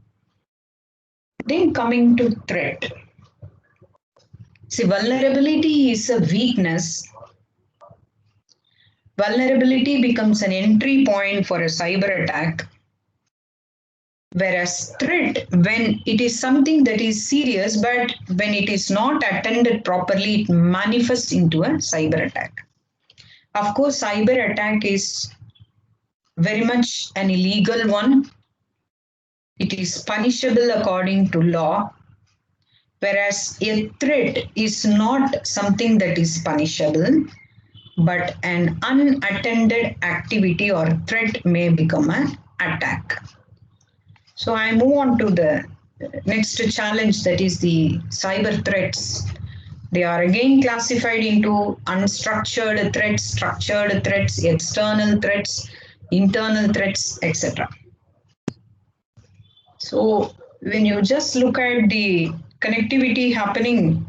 Then coming to threat. See, vulnerability is a weakness. Vulnerability becomes an entry point for a cyber attack. Whereas threat, when it is something that is serious, but when it is not attended properly, it manifests into a cyber attack. Of course, cyber attack is very much an illegal one. It is punishable according to law, whereas a threat is not something that is punishable, but an unattended activity or threat may become an attack. So I move on to the next challenge, that is the cyber threats. They are again classified into unstructured threats, structured threats, external threats, internal threats, etc. So when you just look at the connectivity happening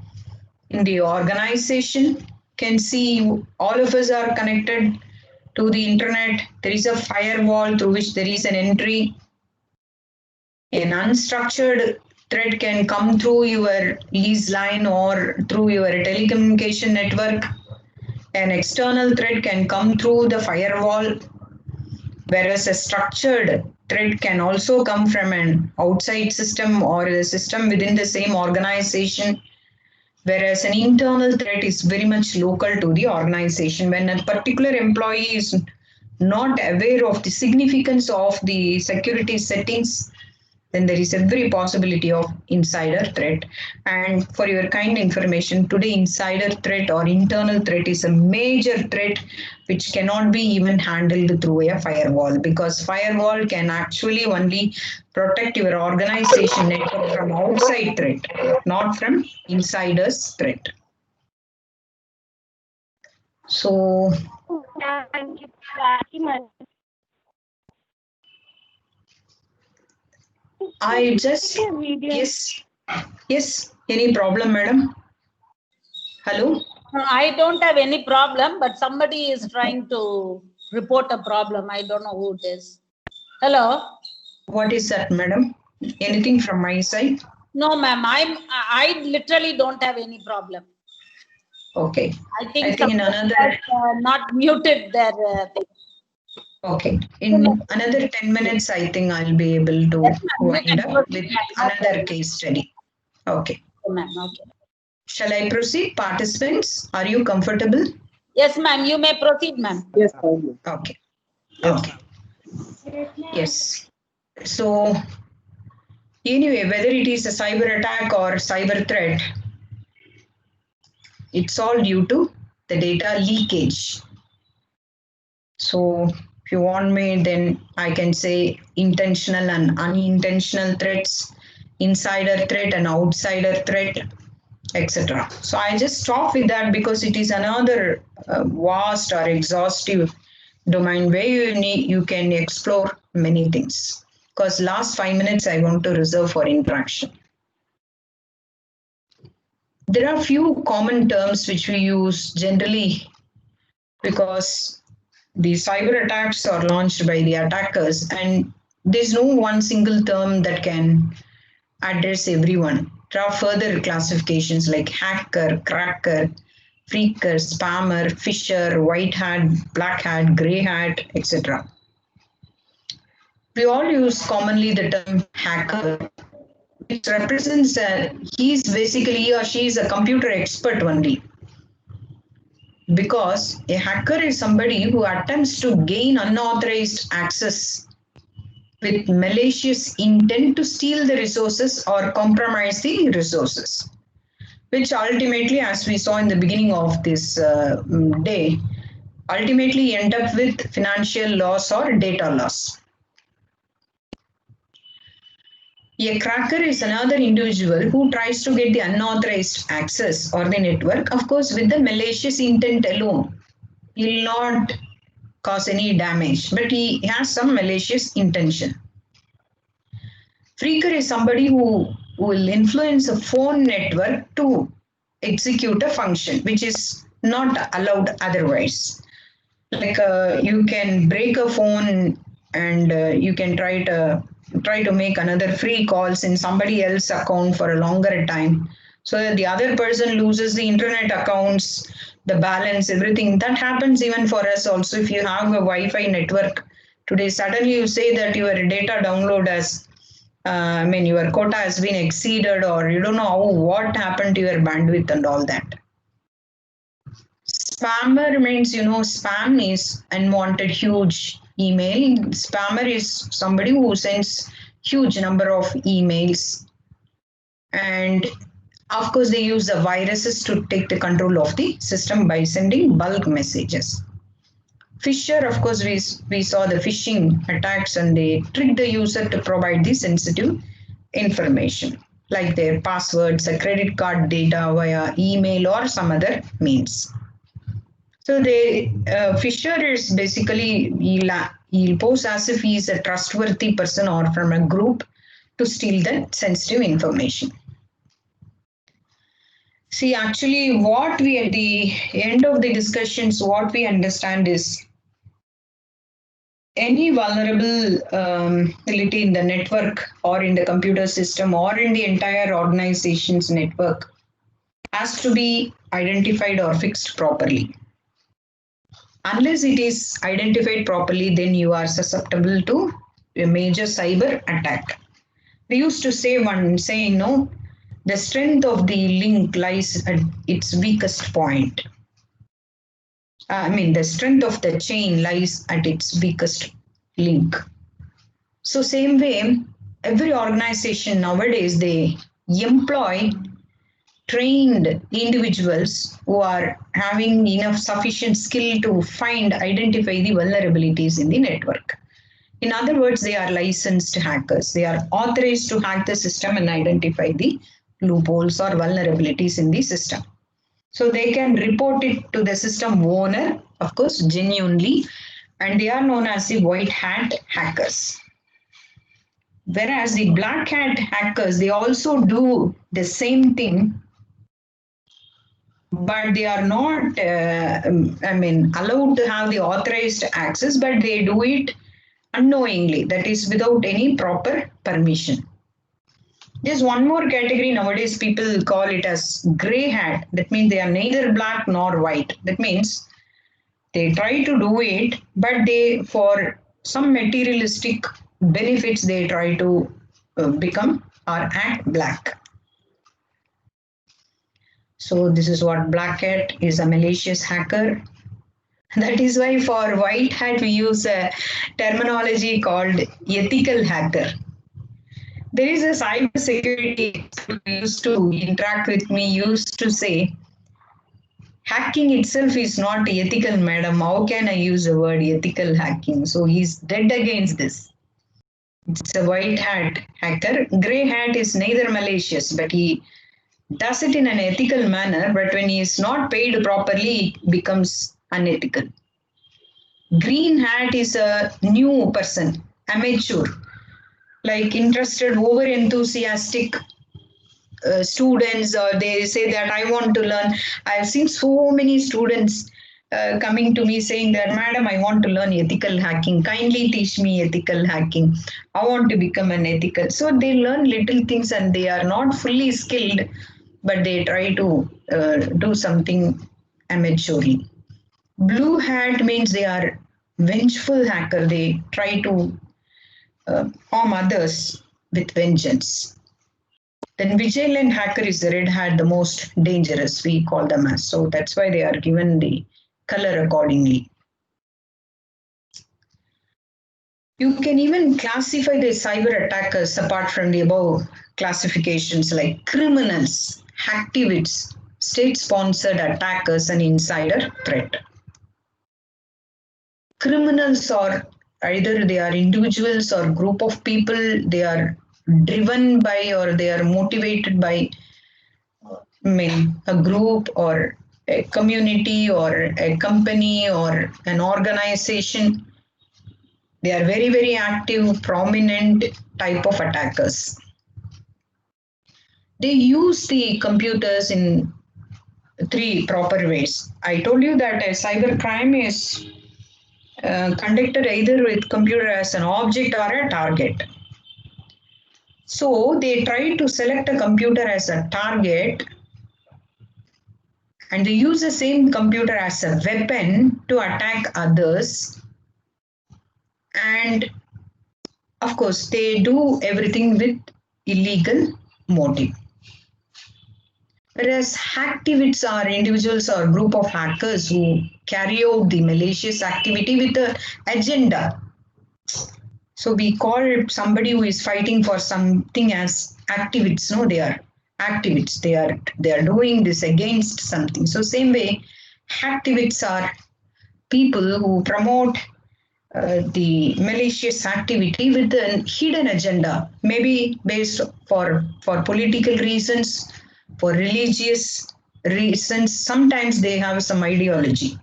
in the organization, can see all of us are connected to the internet. There is a firewall through which there is an entry. An unstructured thread can come through your lease line or through your telecommunication network. An external thread can come through the firewall, whereas a structured thread can also come from an outside system or a system within the same organization, whereas an internal threat is very much local to the organization. When a particular employee is not aware of the significance of the security settings, then there is every possibility of insider threat. And for your kind information, today insider threat or internal threat is a major threat which cannot be even handled through a firewall, because firewall can actually only protect your organization network from outside threat, not from insiders threat. So I just, yes, any problem, madam? Hello? I don't have any problem, but somebody is trying to report a problem. I don't know who it is. Hello? What is that, madam? Anything from my side? No, ma'am. I literally don't have any problem. Okay. I think in another not muted their thing. Okay. In another 10 minutes, I think I'll be able to wind up with another case study. Okay. Ma'am, okay. Shall I proceed? Participants, are you comfortable? Yes, ma'am. You may proceed, ma'am. Yes, ma'am. Okay. Okay. Yes. So, anyway, whether it is a cyber attack or cyber threat, it's all due to the data leakage. So, if you want me, then I can say intentional and unintentional threats, insider threat and outsider threat, etc. So I just stop with that because it is another vast or exhaustive domain where you can explore many things. Because last 5 minutes I want to reserve for interaction. There are few common terms which we use generally because the cyber attacks are launched by the attackers, and there's no one single term that can address everyone. There are further classifications like hacker, cracker, phreaker, spammer, phisher, white hat, black hat, grey hat, etc. We all use commonly the term hacker, which represents that he or she is a computer expert only. Because a hacker is somebody who attempts to gain unauthorized access with malicious intent to steal the resources or compromise the resources, which ultimately, as we saw in the beginning of this day, ultimately end up with financial loss or data loss. A cracker is another individual who tries to get the unauthorized access or the network, of course, with the malicious intent alone. He will not cause any damage, but he has some malicious intention. Phreaker is somebody who will influence a phone network to execute a function which is not allowed otherwise. Like you can break a phone and you can try to make another free calls in somebody else's account for a longer time, so that the other person loses the internet accounts, the balance, everything. That happens even for us also. If you have a Wi-Fi network today, suddenly you say that your data download has your quota has been exceeded, or you don't know what happened to your bandwidth and all that. Spammer means, spam is unwanted huge email. Spammer is somebody who sends huge number of emails. And of course, they use the viruses to take the control of the system by sending bulk messages. Phisher, of course, we saw the phishing attacks, and they trick the user to provide the sensitive information like their passwords, a credit card data via email or some other means. So the Phisher is basically, he'll pose as if he's a trustworthy person or from a group to steal the sensitive information. See, actually, what we at the end of the discussions, what we understand is any vulnerability in the network or in the computer system or in the entire organization's network has to be identified or fixed properly. Unless it is identified properly, then you are susceptible to a major cyber attack. We used to say one saying, no, the strength of the link lies at its weakest point. The strength of the chain lies at its weakest link. So same way, every organization nowadays, they employ trained individuals who are having enough sufficient skill to identify the vulnerabilities in the network. In other words, they are licensed hackers. They are authorized to hack the system and identify the loopholes or vulnerabilities in the system. So they can report it to the system owner, of course, genuinely, and they are known as the white hat hackers. Whereas the black hat hackers, they also do the same thing, but they are not, allowed to have the authorized access, but they do it unknowingly, that is without any proper permission. There's one more category nowadays, people call it as gray hat. That means they are neither black nor white. That means they try to do it, but they, for some materialistic benefits, they try to become or act black. So this is what black hat is, a malicious hacker. That is why for white hat we use a terminology called ethical hacker. There is a cyber security who used to interact with me, used to say, hacking itself is not ethical, madam. How can I use the word ethical hacking? So he's dead against this. It's a white hat hacker. Gray hat is neither malicious, but he does it in an ethical manner. But when he is not paid properly, it becomes unethical. Green hat is a new person, amateur, like interested, over enthusiastic students, or they say that I want to learn. I've seen so many students coming to me saying that, madam, I want to learn ethical hacking. Kindly teach me ethical hacking. I want to become an ethical. So they learn little things and they are not fully skilled, but they try to do something amateurly. Blue hat means they are vengeful hacker. They try to harm others with vengeance. Then vigilant hacker is the red hat, the most dangerous, we call them as. So that's why they are given the color accordingly. You can even classify the cyber attackers apart from the above classifications like criminals, activists, state-sponsored attackers, and insider threat. Criminals are either they are individuals or group of people, they are driven by or they are motivated by a group or a community or a company or an organization. They are very, very active, prominent type of attackers. They use the computers in three proper ways. I told you that a cyber crime is conducted either with computer as an object or a target. So they try to select a computer as a target and they use the same computer as a weapon to attack others. And of course, they do everything with illegal motive. Whereas hacktivists are individuals or group of hackers who carry out the malicious activity with an agenda. So we call somebody who is fighting for something as activists. No, they are activists. They are doing this against something. So same way, hacktivists are people who promote the malicious activity with a hidden agenda, maybe based for political reasons, for religious reasons. Sometimes they have some ideology.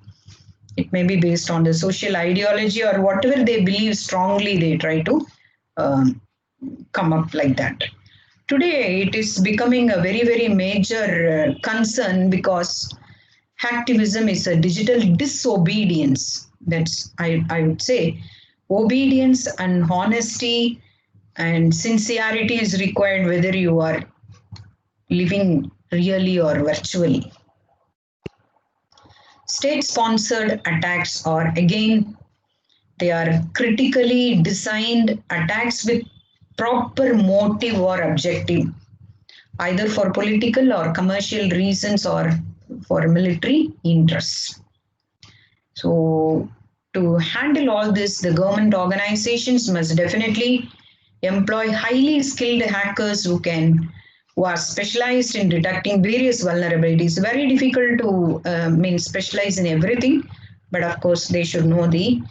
It may be based on the social ideology or whatever they believe strongly, they try to come up like that. Today, it is becoming a very, very major concern because hacktivism is a digital disobedience. That's, I would say, obedience and honesty and sincerity is required whether you are living really or virtually. State-sponsored attacks are, again, they are critically designed attacks with proper motive or objective, either for political or commercial reasons or for military interests. So to handle all this, the government organizations must definitely employ highly skilled hackers who are specialized in detecting various vulnerabilities. Very difficult to specialize in everything, but of course they should know the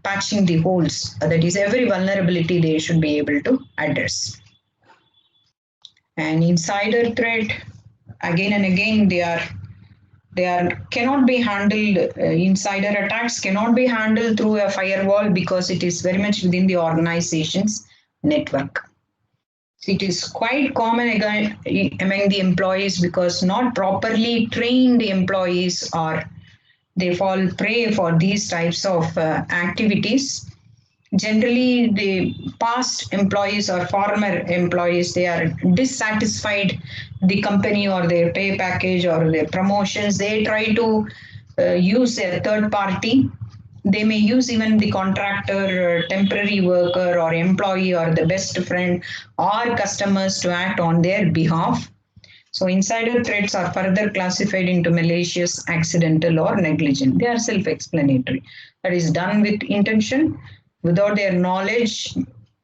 patching the holes. That is, every vulnerability they should be able to address. And insider threat, again and again, they cannot be handled. Insider attacks cannot be handled through a firewall because it is very much within the organization's network. It is quite common again among the employees because not properly trained employees or they fall prey for these types of activities. Generally, the past employees or former employees, they are dissatisfied the company or their pay package or their promotions. They try to use a third party. They may use even the contractor, temporary worker or employee or the best friend or customers to act on their behalf. So insider threats are further classified into malicious, accidental or negligent. They are self-explanatory. That is done with intention, without their knowledge,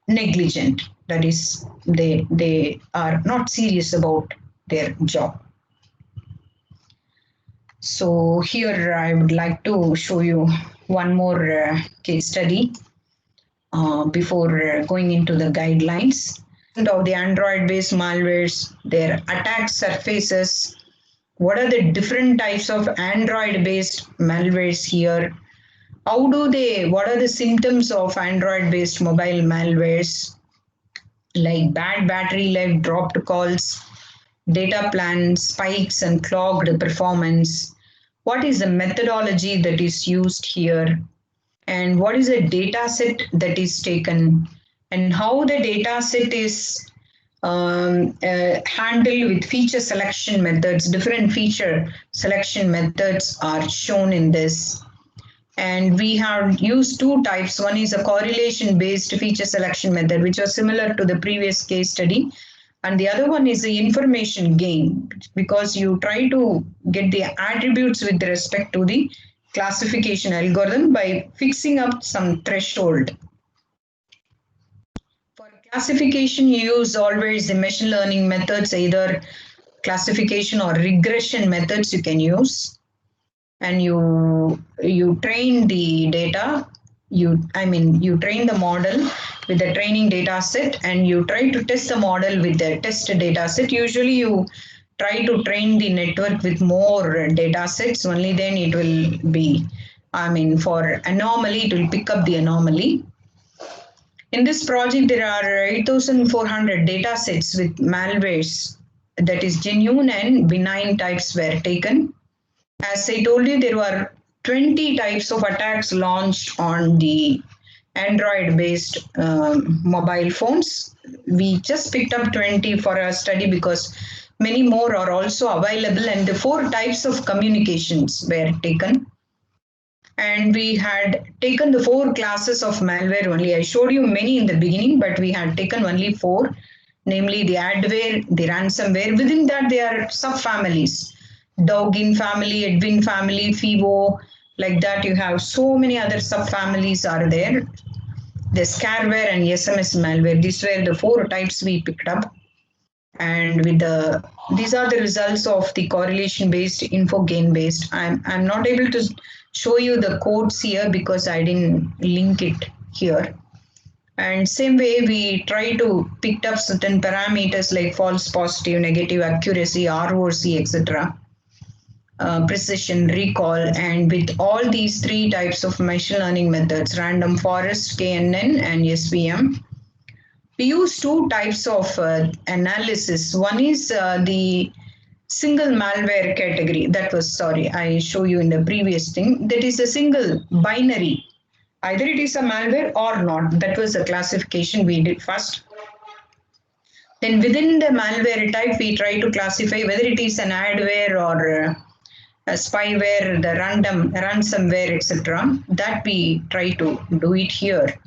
negligent. That is, they are not serious about their job. So here I would like to show you one more case study before going into the guidelines. Of the Android-based malwares, their attack surfaces, what are the different types of Android-based malwares here? What are the symptoms of Android-based mobile malwares? Like bad battery life, dropped calls, data plan spikes and clogged performance. What is the methodology that is used here? And what is the data set that is taken? And how the data set is handled with feature selection methods. Different feature selection methods are shown in this. And we have used two types. One is a correlation-based feature selection method, which was similar to the previous case study. And the other one is the information gain, because you try to get the attributes with respect to the classification algorithm by fixing up some threshold. For classification, you use always the machine learning methods, either classification or regression methods you can use. And you train the data, you train the model with the training data set, and you try to test the model with the test data set. Usually you try to train the network with more data sets, only then it will be, for anomaly, it will pick up the anomaly. In this project, there are 8,400 data sets with malwares, that is genuine and benign types were taken. As I told you, there were 20 types of attacks launched on the Android-based mobile phones. We just picked up 20 for our study because many more are also available, and the 4 types of communications were taken. And we had taken the 4 classes of malware only. I showed you many in the beginning, but we had taken only 4, namely the adware, the ransomware. Within that, there are subfamilies. Dowgin family, Edwin family, FIVO, like that. You have so many other subfamilies are there. The scareware and SMS malware. These were the 4 types we picked up. And with these are the results of the correlation based, info gain based. I'm not able to show you the codes here because I didn't link it here. And same way, we try to pick up certain parameters like false positive, negative, accuracy, ROC, etc. Precision, recall, and with all these 3 types of machine learning methods, random forest, KNN, and SVM, we use 2 types of analysis. One is the single malware category. That was, sorry, I show you in the previous thing. That is a single binary. Either it is a malware or not. That was the classification we did first. Then within the malware type, we try to classify whether it is an adware or a spyware, the random ransomware, etc. That we try to do it here.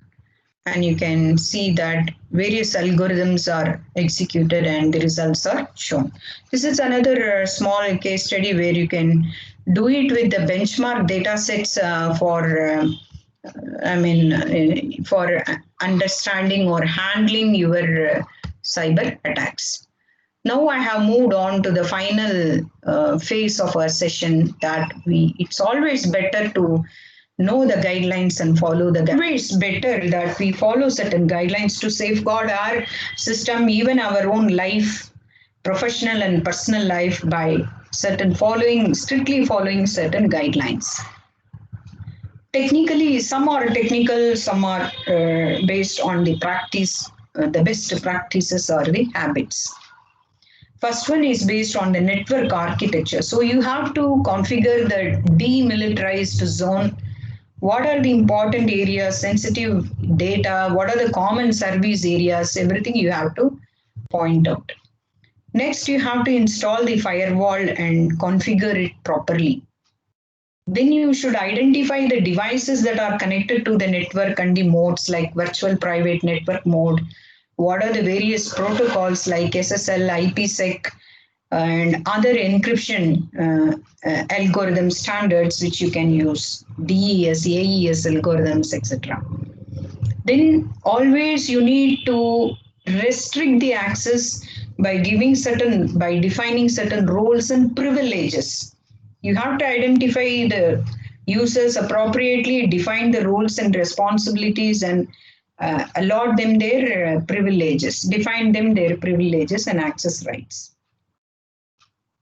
And you can see that various algorithms are executed and the results are shown. This is another small case study where you can do it with the benchmark data sets for understanding or handling your cyber attacks. Now I have moved on to the final phase of our session, that it's always better to know the guidelines and follow the guidelines. It's better that we follow certain guidelines to safeguard our system, even our own life, professional and personal life, by strictly following certain guidelines. Technically, some are technical, some are based on the practice. The best practices are the habits. First one is based on the network architecture. So you have to configure the demilitarized zone. What are the important areas, sensitive data, what are the common service areas, everything you have to point out. Next, you have to install the firewall and configure it properly. Then you should identify the devices that are connected to the network and the modes like virtual private network mode. What are the various protocols like SSL, IPsec, and other encryption algorithm standards which you can use, DES, AES algorithms, etc. Then always you need to restrict the access by defining certain roles and privileges. You have to identify the users appropriately, define the roles and responsibilities, and allot them their privileges, define them their privileges and access rights.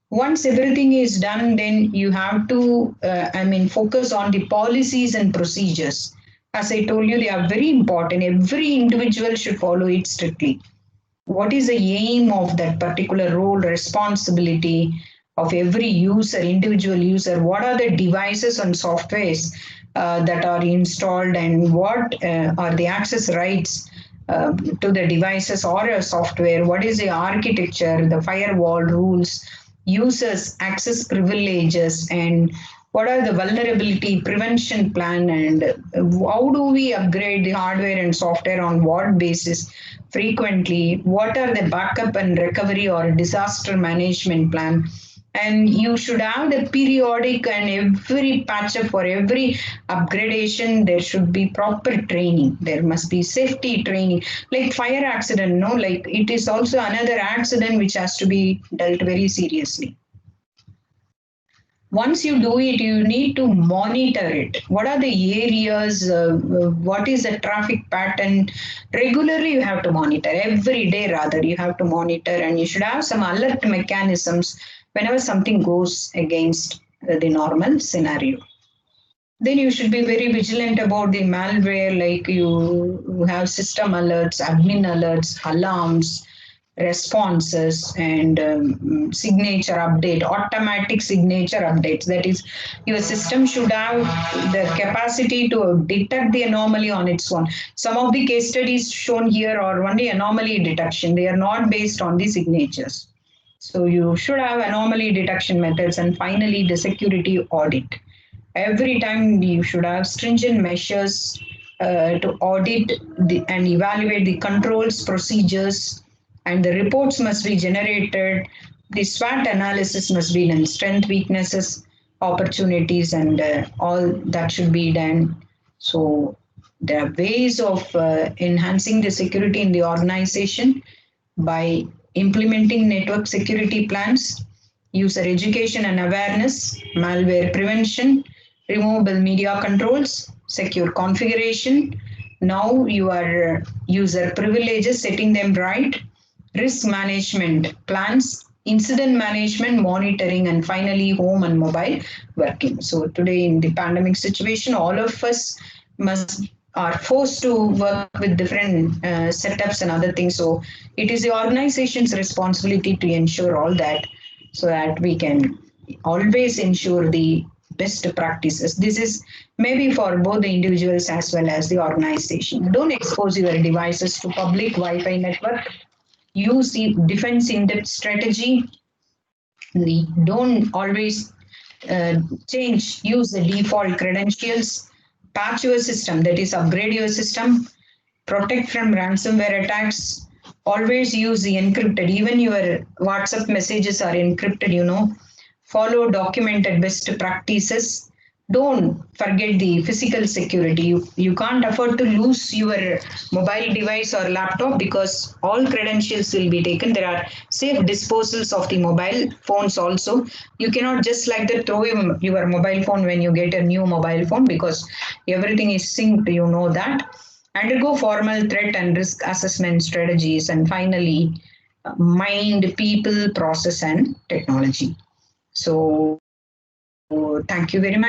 Once everything is done, then you have to focus on the policies and procedures. As I told you, they are very important. Every individual should follow it strictly. What is the aim of that particular role, responsibility of every user, individual user? What are the devices and softwares that are installed, and what are the access rights to the devices or a software? What is the architecture, the firewall rules, users access privileges, and what are the vulnerability prevention plan, and how do we upgrade the hardware and software, on what basis, frequently, what are the backup and recovery or disaster management plan, and you should have the periodic and every patch up for every upgradation. There should be proper training. There must be safety training. Like fire accident, no, like it is also another accident which has to be dealt very seriously. Once you do it, you need to monitor it. What are the areas? What is the traffic pattern? Regularly, you have to monitor. Every day, rather, you have to monitor, and you should have some alert mechanisms whenever something goes against the normal scenario. Then you should be very vigilant about the malware, like you have system alerts, admin alerts, alarms, responses, and signature update, automatic signature updates. That is, your system should have the capacity to detect the anomaly on its own. Some of the case studies shown here are only anomaly detection. They are not based on the signatures. So you should have anomaly detection methods. And finally, the security audit. Every time you should have stringent measures to audit and evaluate the controls, procedures, and the reports must be generated. The SWOT analysis must be done, strength, weaknesses, opportunities, and all that should be done. So there are ways of enhancing the security in the organization by implementing network security plans, user education and awareness, malware prevention, removable media controls, secure configuration. Now your user privileges, setting them right, risk management plans, incident management, monitoring, and finally home and mobile working. So today in the pandemic situation, all of us are forced to work with different setups and other things. So it is the organization's responsibility to ensure all that, so that we can always ensure the best practices. This is maybe for both the individuals as well as the organization. Don't expose your devices to public Wi-Fi network. Use the defense in-depth strategy. Don't always use the default credentials. Patch your system, that is, upgrade your system. Protect from ransomware attacks. Always use the encrypted. Even your WhatsApp messages are encrypted. Follow documented best practices. Don't forget the physical security. You can't afford to lose your mobile device or laptop because all credentials will be taken. There are safe disposals of the mobile phones also. You cannot just like that throw your mobile phone when you get a new mobile phone, because everything is synced, that. Undergo formal threat and risk assessment strategies. And finally, mind, people, process, and technology. So thank you very much.